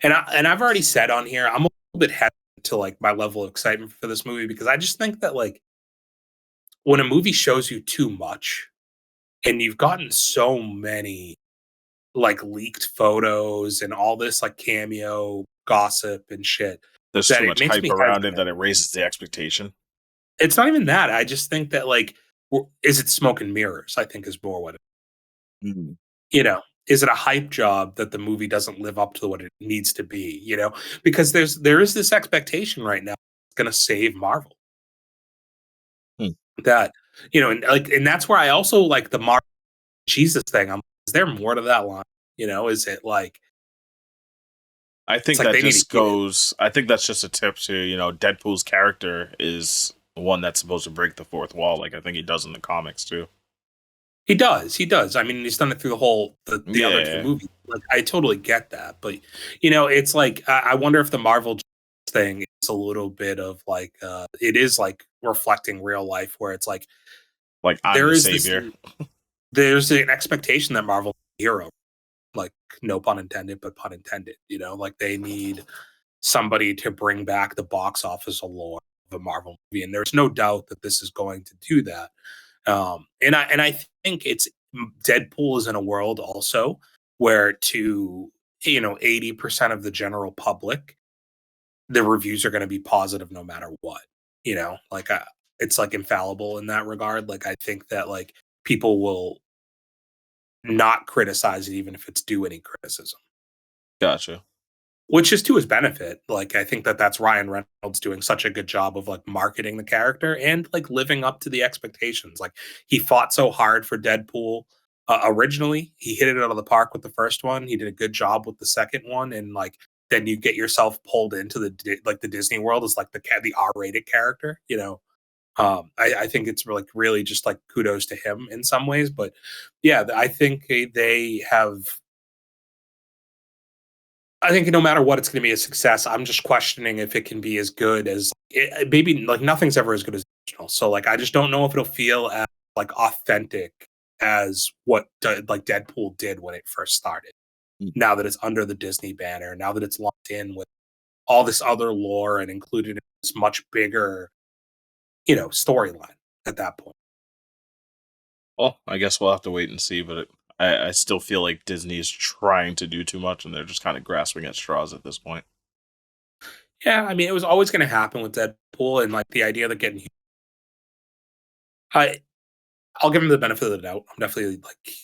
And I've already said on here I'm a little bit hesitant to like my level of excitement for this movie because I just think that like when a movie shows you too much and you've gotten so many like leaked photos and all this like cameo gossip and shit there's that too it much makes hype me around it hesitant. that it raises the expectation. It's not even that. I just think that like is it smoke and mirrors? I think is more what it, Mm. is it a hype job that the movie doesn't live up to what it needs to be, because there is this expectation right now it's going to save Marvel. Hmm. That and that's where I also like the Marvel Jesus thing. Is there more to that line? Is it like I it's think like that they need to just eat it? goes. I think that's just a tip to Deadpool's character is one that's supposed to break the fourth wall, like I think he does in the comics too. He does. He does. I mean, he's done it through the other two Yeah, movies. Like, I totally get that, but it's like I wonder if the Marvel thing is a little bit of like it is like reflecting real life, where it's like like I'm there the is this savior. there's an expectation that Marvel is a hero, like no pun intended, but pun intended. Like they need somebody to bring back the box office allure of a Marvel movie, and there's no doubt that this is going to do that. And I think it's Deadpool is in a world also where to 80% of the general public, the reviews are going to be positive no matter what. Like it's like infallible in that regard. Like I think that like people will not criticize it even if it's due any criticism. Gotcha. Which is to his benefit. Like, I think that that's Ryan Reynolds doing such a good job of like marketing the character and like living up to the expectations. Like, he fought so hard for Deadpool originally. He hit it out of the park with the first one. He did a good job with the second one, and like then you get yourself pulled into the Disney world as like the R-rated character. I think it's really just like kudos to him in some ways, but yeah, I think they have I think no matter what, it's going to be a success. I'm just questioning if it can be as good as maybe like nothing's ever as good as the original. So like I just don't know if it'll feel as like authentic as what like Deadpool did when it first started. Mm. Now that it's under the Disney banner, now that it's locked in with all this other lore and included in this much bigger, storyline at that point. Well, I guess we'll have to wait and see, but I still feel like Disney is trying to do too much, and they're just kind of grasping at straws at this point. Yeah, I mean, it was always going to happen with Deadpool, and like the idea that getting, I I'll give him the benefit of the doubt. I'm definitely like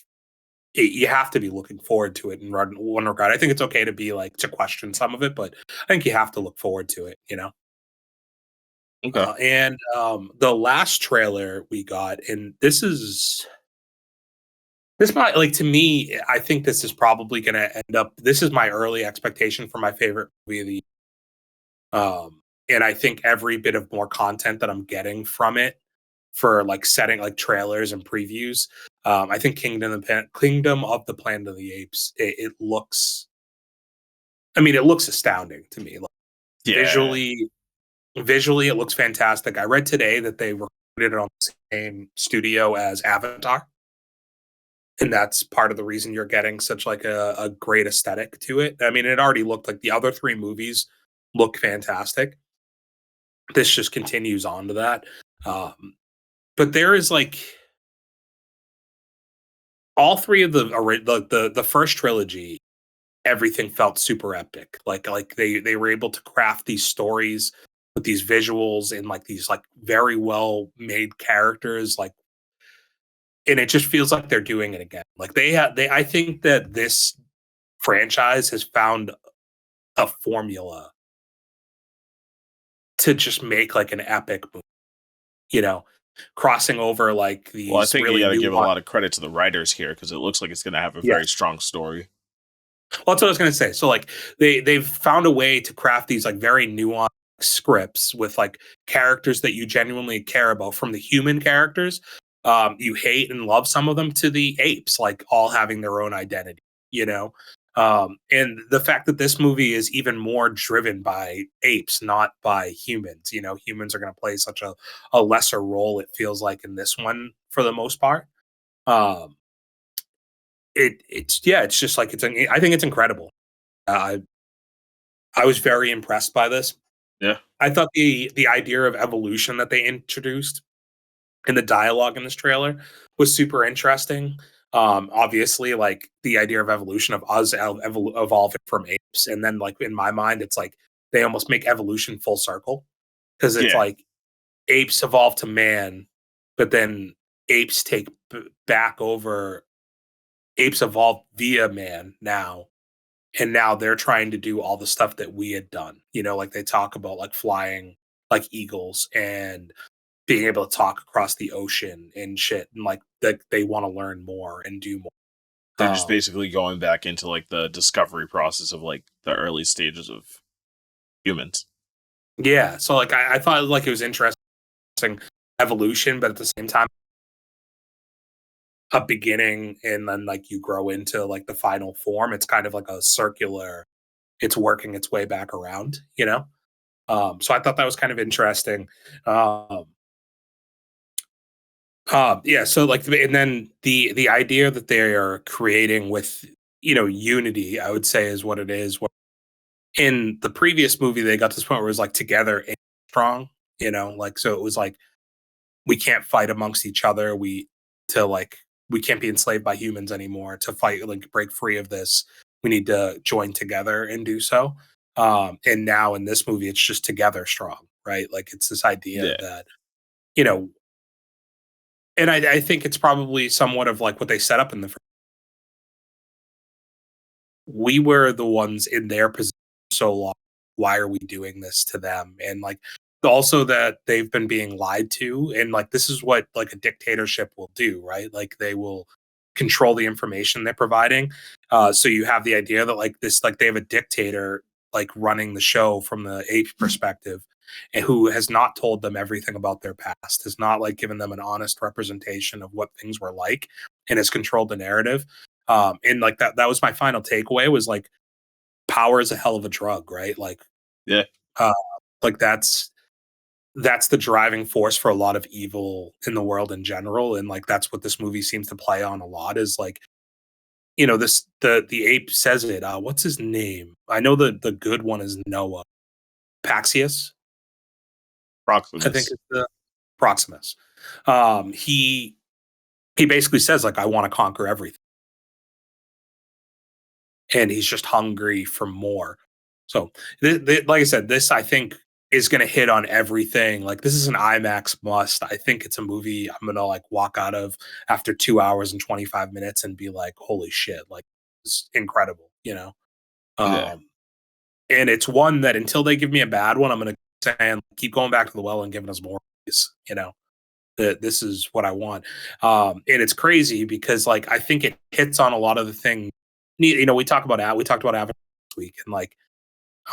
you have to be looking forward to it in one regard. I think it's okay to be like to question some of it, but I think you have to look forward to it. Okay. And the last trailer we got, and this might like to me, I think this is probably going to end up. This is my early expectation for my favorite movie of the year. And I think every bit of more content that I'm getting from it for like setting like trailers and previews I think Kingdom of the Planet of the Apes. It looks. I mean, it looks astounding to me. Like, Yeah. visually, visually, it looks fantastic. I read today that they recorded it on the same studio as Avatar, and that's part of the reason you're getting such like a great aesthetic to it. I mean, it already looked like the other three movies look fantastic. This just continues on to that. Um, but there is like all three of the first trilogy, everything felt super epic. Like they were able to craft these stories with these visuals and like these like very well made characters, like, and it just feels like they're doing it again. Like they I think that this franchise has found a formula to just make like an epic movie, you know, crossing over like Well, I these think you really got to give a nuanced. lot of credit to the writers here because it looks like it's going to have a very Yes. strong story. Well, that's what I was gonna say. So like they've found a way to craft these like very nuanced scripts with like characters that you genuinely care about, from the human characters you hate and love some of them, to the apes, like all having their own identity, you know. And the fact that this movie is even more driven by apes, not by humans. You know, humans are going to play such a lesser role, it feels like, in this one for the most part. Um, it's yeah, it's just like I think it's incredible. Uh, I was very impressed by this. Yeah. I thought the idea of evolution that they introduced in the dialogue in this trailer was super interesting. Obviously, like the idea of evolution of us evolving from apes, and then like in my mind, it's like they almost make evolution full circle, because it's Yeah. like apes evolve to man, but then apes take back over. Apes evolve via man now, and now they're trying to do all the stuff that we had done. You know, like they talk about like flying like eagles and being able to talk across the ocean and shit, and like that they want to learn more and do more. They're just Um, basically going back into like the discovery process of like the early stages of humans. yeah, so like I thought like it was interesting evolution, but at the same time a beginning, and then like you grow into like the final form. It's kind of like a circular. It's working its way back around, you know. So I thought that was kind of interesting. Um, yeah, so like, and then the idea that they are creating with, you know, unity, I would say, is what it is. In the previous movie, they got to this point where it was like together and strong, you know, like so it was like we can't fight amongst each other. We can't be enslaved by humans anymore. To fight, like break free of this, we need to join together and do so. And now in this movie, it's just together strong, right? Like it's this idea Yeah. that, you know, and I think it's probably somewhat of like what they set up in the we were the ones in their position so long. Why are we doing this to them? And like also that they've been being lied to. And like this is what like a dictatorship will do, right? Like they will control the information they're providing. So you have the idea that like this, like they have a dictator like running the show from the ape perspective, and who has not told them everything about their past, has not like given them an honest representation of what things were like, and has controlled the narrative. And like that was my final takeaway, was like power is a hell of a drug, right? Yeah. Uh, like that's the driving force for a lot of evil in the world in general, and like that's what this movie seems to play on a lot, is like, you know, this the ape says it. What's his name? I know the good one is Noah Paxius. I think Proximus. it's the Proximus. He basically says like, I want to conquer everything, and he's just hungry for more. So, like I said, this I think is going to hit on everything. Like, this is an IMAX must. I think it's a movie I'm going to like walk out of after 2 hours and 25 minutes and be like, holy shit, like, it's incredible, you know? Yeah. Um, and it's one that until they give me a bad one, I'm going to say, keep going back to the well and giving us more, you know? That this is what I want. And it's crazy because like I think it hits on a lot of the thing. You know, we talked about Avatar this week, and like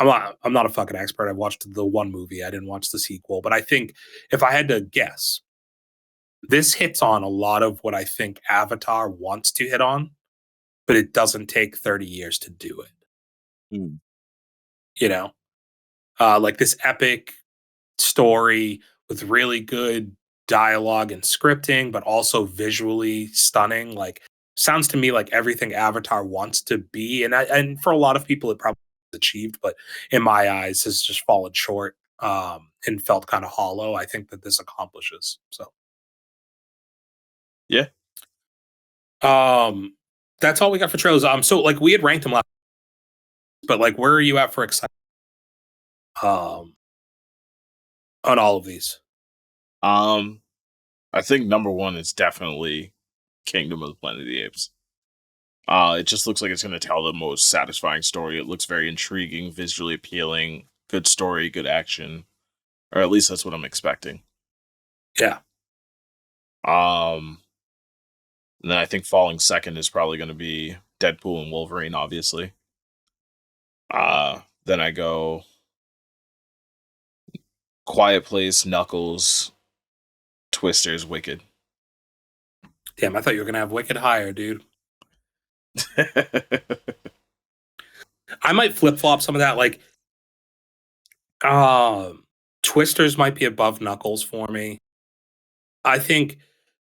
I'm not a fucking expert. I've watched the one movie. I didn't watch the sequel, but I think if I had to guess, This hits on a lot of what I think Avatar wants to hit on, but it doesn't take 30 years to do it. Mm. You know, like this epic story with really good dialogue and scripting, but also visually stunning. Like, sounds to me like everything Avatar wants to be, and for a lot of people, it probably achieved, but in my eyes, has just fallen short and felt kind of hollow. I think that this accomplishes so. Yeah. Um, that's all we got for trailers. So like we had ranked them last, but like where are you at for excitement? Um, on all of these. Um, I think number one is definitely Kingdom of the Planet of the Apes. It just looks like it's going to tell the most satisfying story. It looks very intriguing, visually appealing, good story, good action, or at least that's what I'm expecting. Yeah. And then I think falling second is probably going to be Deadpool and Wolverine, obviously. Then I go Quiet Place, Knuckles, Twisters, Wicked. Damn, I thought you were gonna have Wicked higher, dude. I might flip flop some of that. Like, Twisters might be above Knuckles for me. I think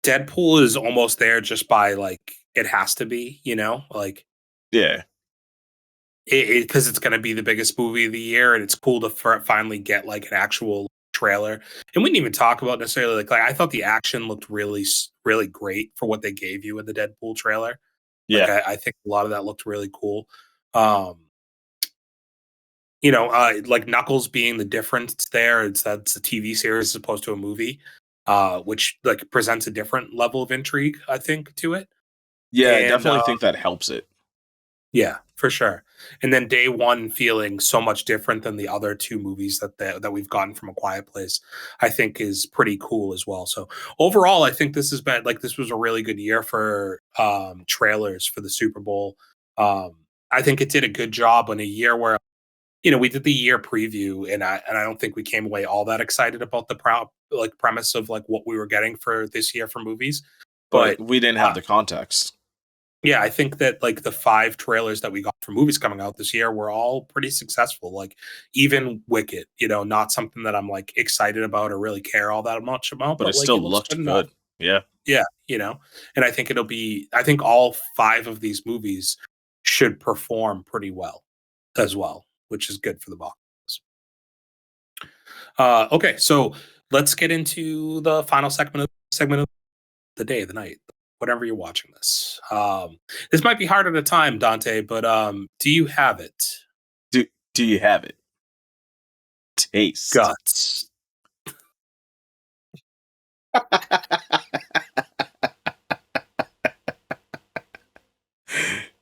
Deadpool is almost there just by like it has to be, like Yeah. it because it's going to be the biggest movie of the year, and it's cool to finally get like an actual trailer. And we didn't even talk about necessarily like I thought the action looked really great for what they gave you in the Deadpool trailer. Like Yeah. I think a lot of that looked really cool. Like Knuckles being the difference there. That's a TV series as opposed to a movie, which like presents a different level of intrigue, I think, to it. Yeah, I And definitely think that helps it. yeah, for sure. And then day one feeling so much different than the other two movies that we've gotten from A Quiet Place, I think is pretty cool as well. So overall, I think this was a really good year for trailers for the Super Bowl. I think it did a good job in a year where we did the year preview, and I don't think we came away all that excited about the premise of like what we were getting for this year for movies. But But we didn't have the context. yeah, I think that like the 5 trailers that we got for movies coming out this year were all pretty successful. Like even Wicked, not something that I'm like excited about or really care all that much about, But it but like still it looks good looked enough. good. Yeah. Yeah, and I think all 5 of these movies should perform pretty well as well, which is good for the box office. Okay, so let's get into the final segment of the day, the night, whatever you're watching this. This might be hard at a time, Dante, but do you have it? Do you have it? Taste. Guts.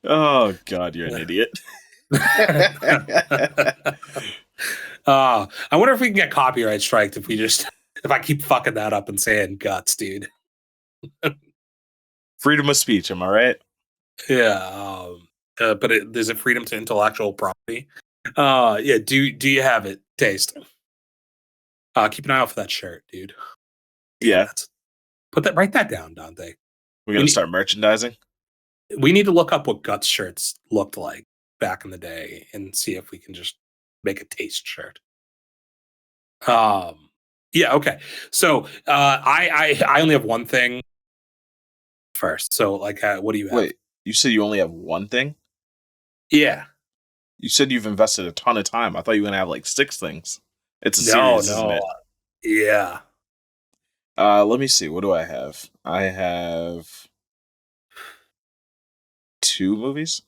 Oh God, you're an idiot. I wonder if we can get copyright striked if I keep fucking that up and saying guts, dude. Freedom of speech, am I right? Yeah. But there's a freedom to intellectual property. Yeah. Do you have it? Taste. Keep an eye out for that shirt, dude. Yeah. Write that down, Dante. We're gonna start merchandising. We need to look up what Guts shirts looked like back in the day and see if we can just make a taste shirt. Yeah, okay. So I only have one thing first. So like what do you have? Wait, you said you only have one thing? Yeah. You said you've invested a ton of time. I thought you were gonna have like 6 things. It's a No, series, isn't no. it? Yeah. Let me see. What do I have? I have 2 movies.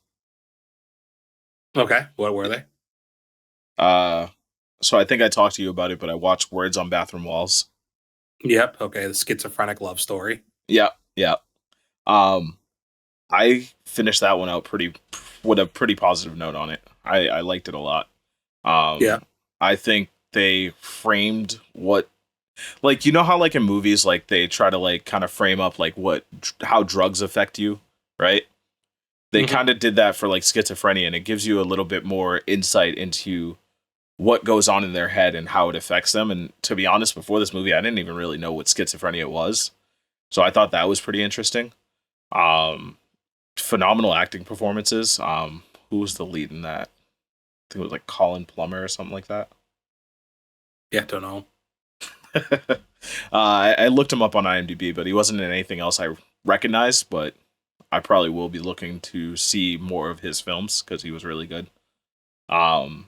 Okay. What were they? So I think I talked to you about it, but I watched Words on Bathroom Walls. Yep. Okay. The schizophrenic love story. Yeah, yeah. I finished that one out with a pretty positive note on it. I liked it a lot. Yeah. I think they framed what, like, how like in movies, like they try to like kind of frame up like how drugs affect you, right? They kind of did that for like schizophrenia, and it gives you a little bit more insight into what goes on in their head and how it affects them. And to be honest, before this movie, I didn't even really know what schizophrenia was. So I thought that was pretty interesting. Um, Phenomenal acting performances. Who was the lead in that? I think it was like Colin Plummer or something like that. Yeah, don't know. I looked him up on IMDb, but he wasn't in anything else I recognized. But I probably will be looking to see more of his films because he was really good. Um,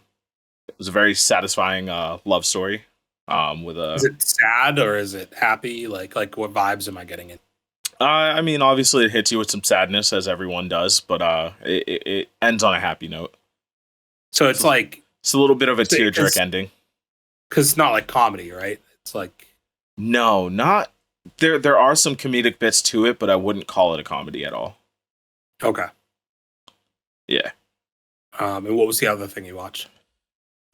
it was a very satisfying love story. With Is a, it sad or is it happy? Like what vibes am I getting in? I mean, obviously it hits you with some sadness as everyone does, but it ends on a happy note. So it's like It's a little bit of a tearjerk because ending. it's not like comedy, right? It's like No, not there. There are some comedic bits to it, but I wouldn't call it a comedy at all. okay. Yeah. And what was the other thing you watched?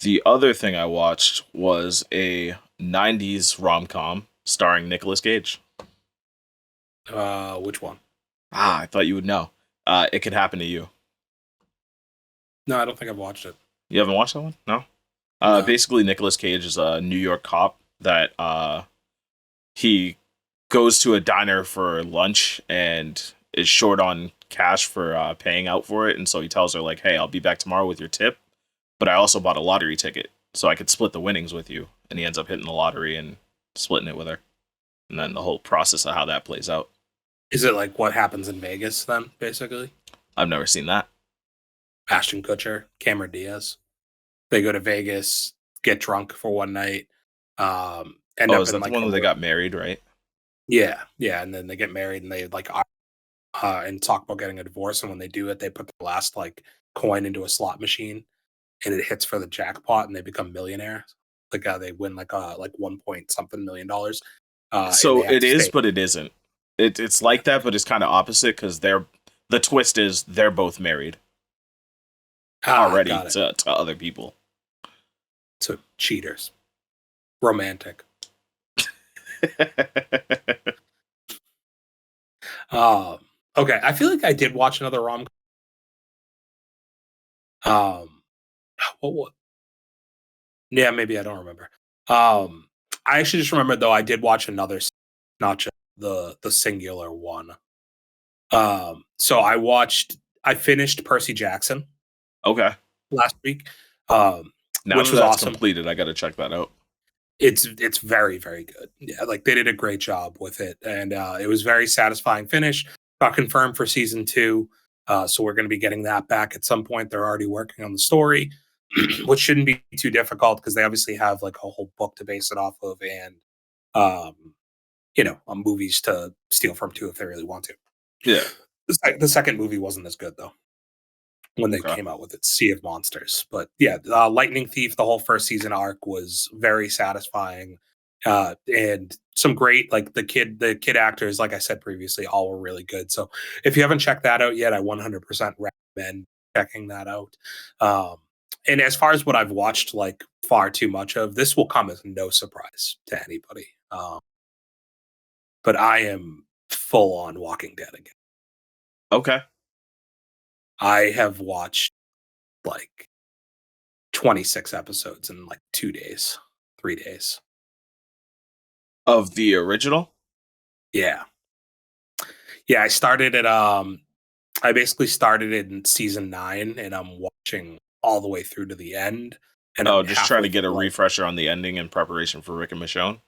The other thing I watched was a '90s rom com starring Nicolas Cage. Which one? Ah, I thought you would know. It Could Happen to You. No, I don't think I've watched it. You haven't watched that one? No. No. Basically, Nicolas Cage is a New York cop that he goes to a diner for lunch and is short on cash for paying out for it, and so he tells her like, "Hey, I'll be back tomorrow with your tip, but I also bought a lottery ticket, so I could split the winnings with you." And he ends up hitting the lottery and splitting it with her, and then the whole process of how that plays out. Is it like what happens in Vegas then, basically? I've never seen that. Ashton Kutcher, Cameron Diaz. They go to Vegas, get drunk for one night, end Oh, up is in that the like one a where they got married, right? yeah, yeah, and then they get married and they like and talk about getting a divorce. And when they do it, they put the last like coin into a slot machine and it hits for the jackpot and they become millionaires. Like they win like 1 point something million dollars. And So they have it to is, stay. but it isn't. It's like that, but it's kind of opposite because the twist is they're both married Ah, already got it. to other people. So cheaters, romantic. Um, okay, I feel like I did watch another rom. Um, what? Yeah, maybe I don't remember. Um, I actually just remembered though I did watch another, not just the singular one. So I finished Percy Jackson Okay. last week, um, Now which that was that's awesome. completed, I got to check that out. It's very very good. Yeah, like they did a great job with it, and it was very satisfying finish. Got confirmed for season two, so we're going to be getting that back at some point. They're already working on the story, which shouldn't be too difficult because they obviously have like a whole book to base it off of, and um, movies to steal from too if they really want to. Yeah. The second movie wasn't as good though when they Okay. came out with it, Sea of Monsters. But yeah, Lightning Thief, the whole first season arc was very satisfying, and some great like the kid actors, like I said previously, all were really good. So if you haven't checked that out yet, I 100% recommend checking that out. Um, and as far as what I've watched, like far too much of, this will come as no surprise to anybody. But I am full on Walking Dead again. Okay. I have watched like 26 episodes in like 2 days, 3 days. Of the original? Yeah. Yeah. I basically started it in season 9 and I'm watching all the way through to the end. And Oh, I'm just trying halfway to get a through like, refresher on the ending in preparation for Rick and Michonne.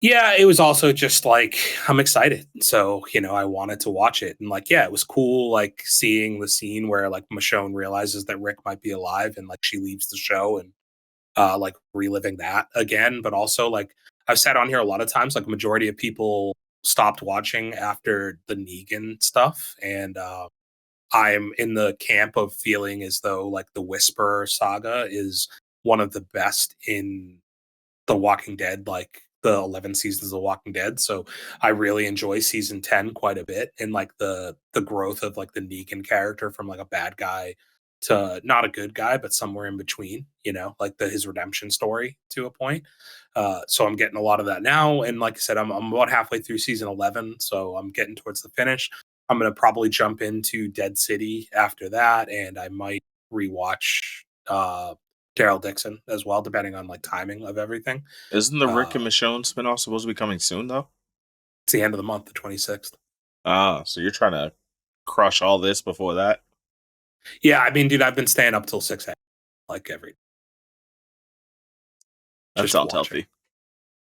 yeah, it was also just like, I'm excited. So, I wanted to watch it. And like, yeah, it was cool, like seeing the scene where like Michonne realizes that Rick might be alive and like she leaves the show and like reliving that again. But also, like I've said on here a lot of times, like majority of people stopped watching after the Negan stuff, and I'm in the camp of feeling as though like the Whisperer saga is one of the best in the Walking Dead, like the 11 seasons of The Walking Dead. So I really enjoy season 10 quite a bit, and like the growth of like the Negan character from like a bad guy to not a good guy, but somewhere in between, like his redemption story to a point. So I'm getting a lot of that now. And like I said, I'm about halfway through season 11. So I'm getting towards the finish. I'm going to probably jump into Dead City after that. And I might rewatch Daryl Dixon as well, depending on like timing of everything. Isn't the Rick Uh, and Michonne spinoff supposed to be coming soon though? It's the end of the month, the 26th. Ah, so you're trying to crush all this before that? Yeah, I mean, dude, I've been staying up till 6 a.m. like every That just sounds watching.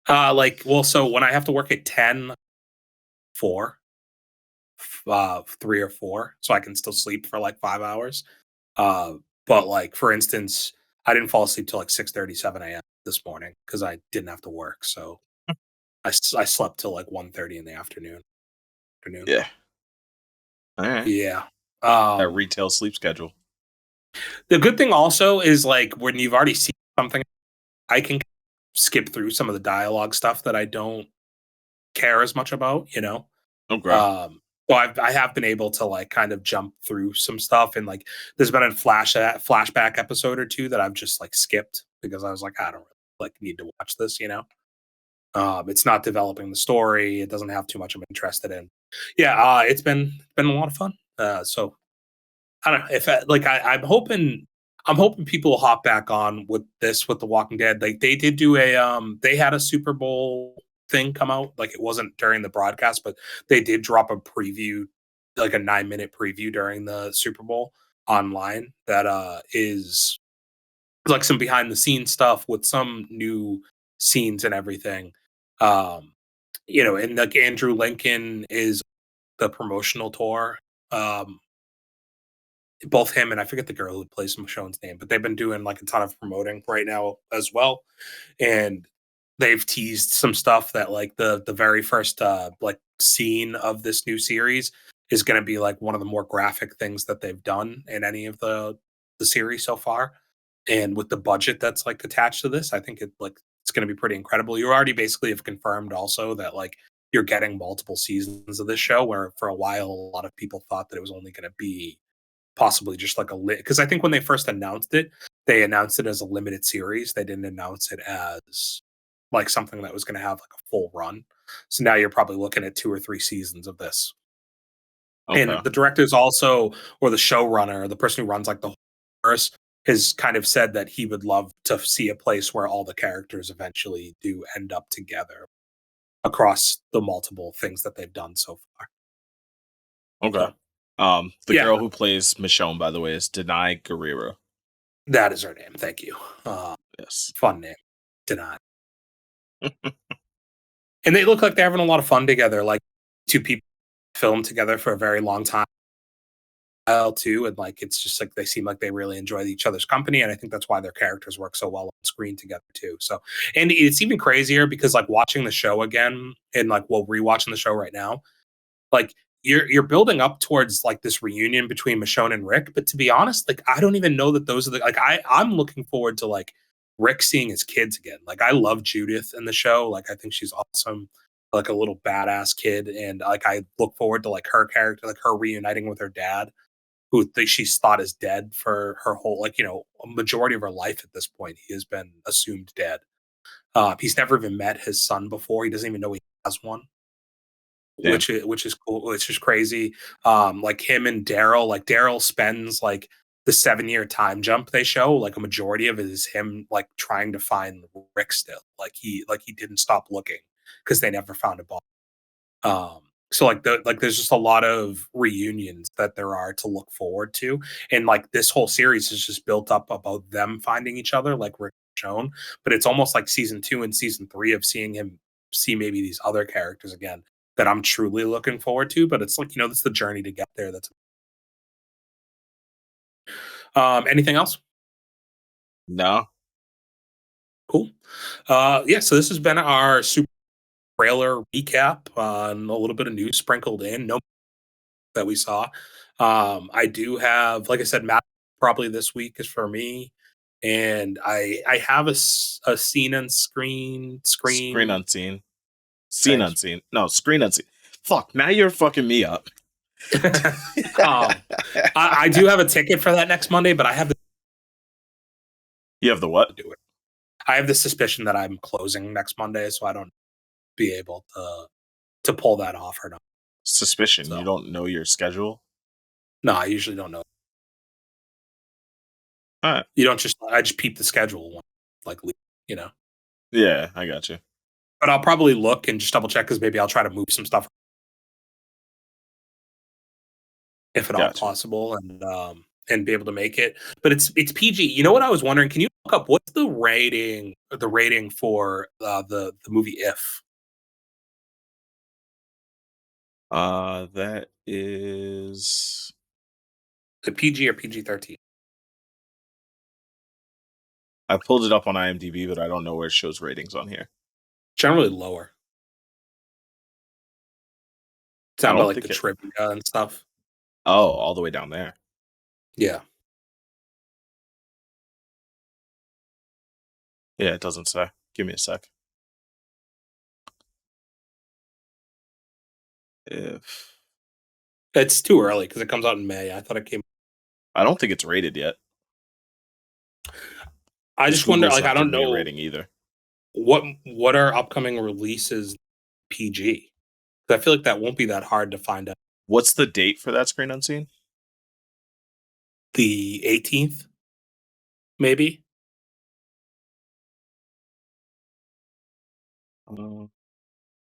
healthy. So when I have to work at 10, 4, 3 or 4, so I can still sleep for like 5 hours. Uh, but like for instance, I didn't fall asleep till like 6:30, 7 a.m. this morning because I didn't have to work. So I slept till like 1:30 in the afternoon. Yeah. All right. Yeah. That Um, retail sleep schedule. the good thing also is like when you've already seen something, I can skip through some of the dialogue stuff that I don't care as much about, you know? Okay. So I have been able to like kind of jump through some stuff, and like there's been a flashback episode or two that I've just like skipped because I was like, I don't really like need to watch this, you know? It's not developing the story. It doesn't have too much I'm interested in. Yeah, it's been a lot of fun. So I don't know if I'm hoping people will hop back on with this with The Walking Dead. Like they did do they had a Super Bowl thing come out. Like it wasn't during the broadcast, but they did drop a preview, like a 9-minute preview during the Super Bowl online that is like some behind the scenes stuff with some new scenes and everything. Um, and like Andrew Lincoln is the promotional tour. Um, both him and I forget the girl who plays Michonne's name, but they've been doing like a ton of promoting right now as well. And they've teased some stuff that like the very first like scene of this new series is going to be like one of the more graphic things that they've done in any of the series so far. And with the budget that's like attached to this, I think it's going to be pretty incredible. You already basically have confirmed also that like you're getting multiple seasons of this show, where for a while a lot of people thought that it was only going to be possibly just like a lit, because I think when they first announced it, they announced it as a limited series. They didn't announce it as like something that was going to have like a full run. So now you're probably looking at 2 or 3 seasons of this. Okay. And the director's also, or the showrunner, the person who runs like the whole universe, has kind of said that he would love to see a place where all the characters eventually do end up together across the multiple things that they've done so far. Okay. So The yeah, girl who plays Michonne, by the way, is Denai Guerrero. that is her name. Thank you. Yes. Fun name. Deny. And they look like they're having a lot of fun together. Like two people filmed together for a very long time too, and like it's just like they seem like they really enjoy each other's company, and I think that's why their characters work so well on screen together too. So, and it's even crazier because like watching the show again, and like well rewatching the show right now, like you're building up towards like this reunion between Michonne and Rick, but to be honest, like I don't even know that those are the like I'm looking forward to like Rick seeing his kids again. Like I love Judith in the show. Like I think she's awesome, like a little badass kid, and like I look forward to like her character, like her reuniting with her dad, who she's thought is dead for her whole like a majority of her life at this point. He has been assumed dead. He's never even met his son before. He doesn't even know he has one, Damn. which is cool, which is crazy. Like him and Daryl, like Daryl spends like the 7-year time jump they show, like a majority of it is him like trying to find Rick still. Like he didn't stop looking because they never found a body. So like there's just a lot of reunions that there are to look forward to. And like this whole series is just built up about them finding each other, like Rick shown. But it's almost like season 2 and season 3 of seeing him see maybe these other characters again that I'm truly looking forward to. But it's like, that's the journey to get there. That's anything else? No. Cool. Yeah, so this has been our super trailer recap on a little bit of news sprinkled in. No that we saw. I do have, like I said, Matt probably this week is for me, and I have a scene and Screen screen. unseen. Scene Thanks. unseen. No, screen unseen. Fuck, now you're fucking me up. um, I do have a ticket for that next Monday, but I have You have the to what? do it. I have the suspicion that I'm closing next Monday, so I don't be able to pull that off or not. Suspicion. You So don't know your schedule? no, I usually don't know. Alright. You don't just I just peep the schedule, like you know. Yeah, I got you. but I'll probably look and just double check because maybe I'll try to move some stuff if at all Gotcha. possible, and be able to make it. But it's PG. You know what I was wondering? Can you look up what's the rating for the movie If? That is. The PG or PG-13? I pulled it up on IMDb, but I don't know where it shows ratings on here. Generally lower. I Sound about don't like think the it. trivia and stuff. Oh, all the way down there. Yeah. Yeah, it doesn't say. Give me a sec. If It's too early because it comes out in May. I thought it came. I don't think it's rated yet. I Because just wonder, Google's like, I not don't giving me a know rating either. what are upcoming releases PG. I feel like that won't be that hard to find out. What's the date for that Screen Unseen? The 18th, maybe. Uh,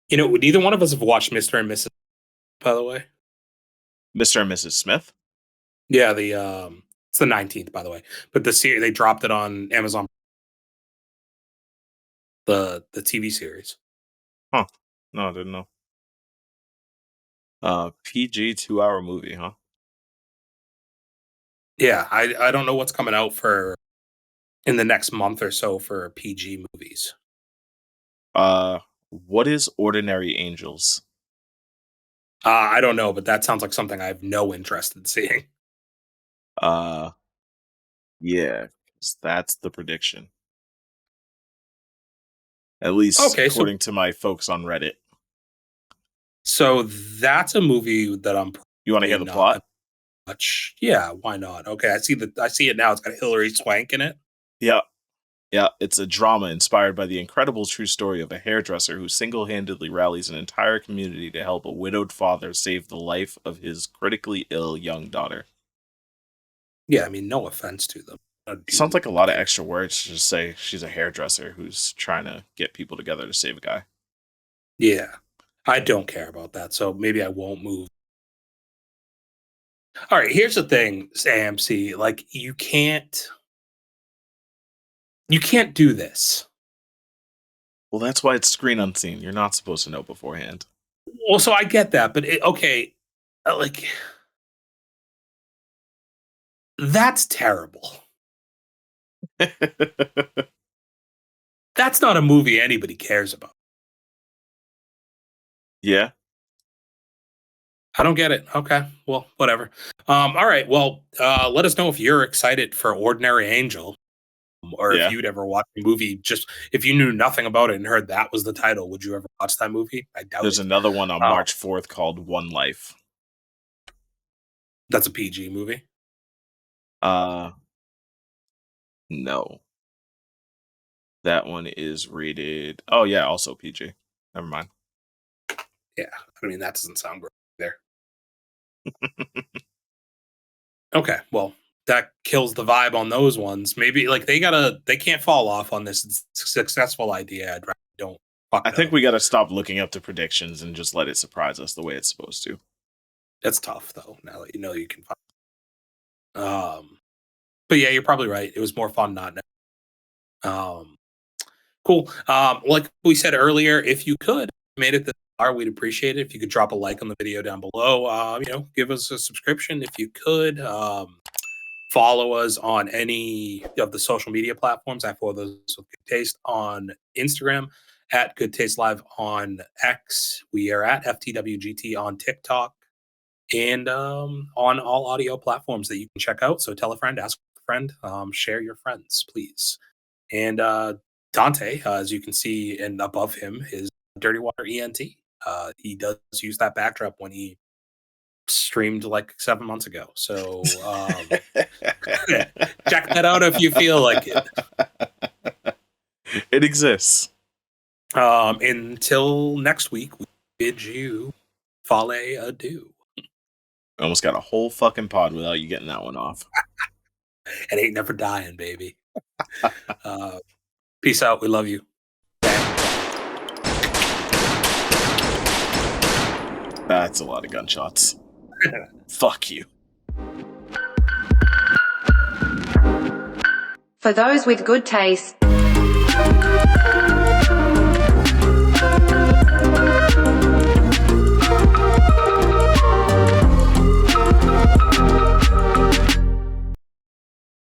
You know, neither one of us have watched Mr. and Mrs. By the way. Mr. and Mrs. Smith? Yeah, it's the 19th, by the way. But the series they dropped it on Amazon, the TV series. Huh. No, I didn't know. PG 2-hour movie, huh? Yeah, I don't know what's coming out for in the next month or so for PG movies. What is Ordinary Angels? I don't know, but that sounds like something I have no interest in seeing. Uh, yeah, 'cause that's the prediction. At least Okay, according to my folks on Reddit. so that's a movie that I'm You want to probably hear the not plot? gonna watch. Yeah, why not? Okay, I see it now. It's got Hilary Swank in it. Yeah. Yeah, it's a drama inspired by the incredible true story of a hairdresser who single-handedly rallies an entire community to help a widowed father save the life of his critically ill young daughter. Yeah, I mean, no offense to them. Sounds like a lot of extra words to just say she's a hairdresser who's trying to get people together to save a guy. Yeah, I don't care about that, so maybe I won't move. All right, here's the thing, AMC. Like, you can't do this. Well, that's why it's Screen Unseen. You're not supposed to know beforehand. Well, so I get that, but okay, like that's terrible. That's not a movie anybody cares about. Yeah, I don't get it. Okay, well, whatever. All right, well, let us know if you're excited for Ordinary Angel, or if yeah. you'd ever watched the movie. Just if you knew nothing about it and heard that was the title, would you ever watch that movie? I doubt There's it. another one on Uh, March 4th called One Life. that's a PG movie. Uh, no. That one is rated. Oh, yeah, also PG. Never mind. Yeah, I mean that doesn't sound great there. Okay, well, that kills the vibe on those ones. Maybe like they can't fall off on this successful idea. I'd rather don't fuck I it think up. we got to stop looking up the predictions and just let it surprise us the way it's supposed to. That's tough though. Now that you know you can find. But yeah, you're probably right. It was more fun not knowing. Cool. Like we said earlier, if you could made it this far, we'd appreciate it if you could drop a like on the video down below. Give us a subscription if you could. Follow us on any of the social media platforms. I follow those with Good Taste on Instagram, at Good Taste Live on X. We are at FTWGT on TikTok, and on all audio platforms that you can check out. So tell a friend, ask a friend, share your friends, please. And Dante, as you can see, and above him is Dirty Water ENT. He does use that backdrop when he streamed like 7 months ago. So check that out if you feel like it. It exists. Until next week, we bid you fale adieu. I almost got a whole fucking pod without you getting that one off. It ain't never dying, baby. Peace out. We love you. Bang. That's a lot of gunshots. Fuck you. For those with good taste.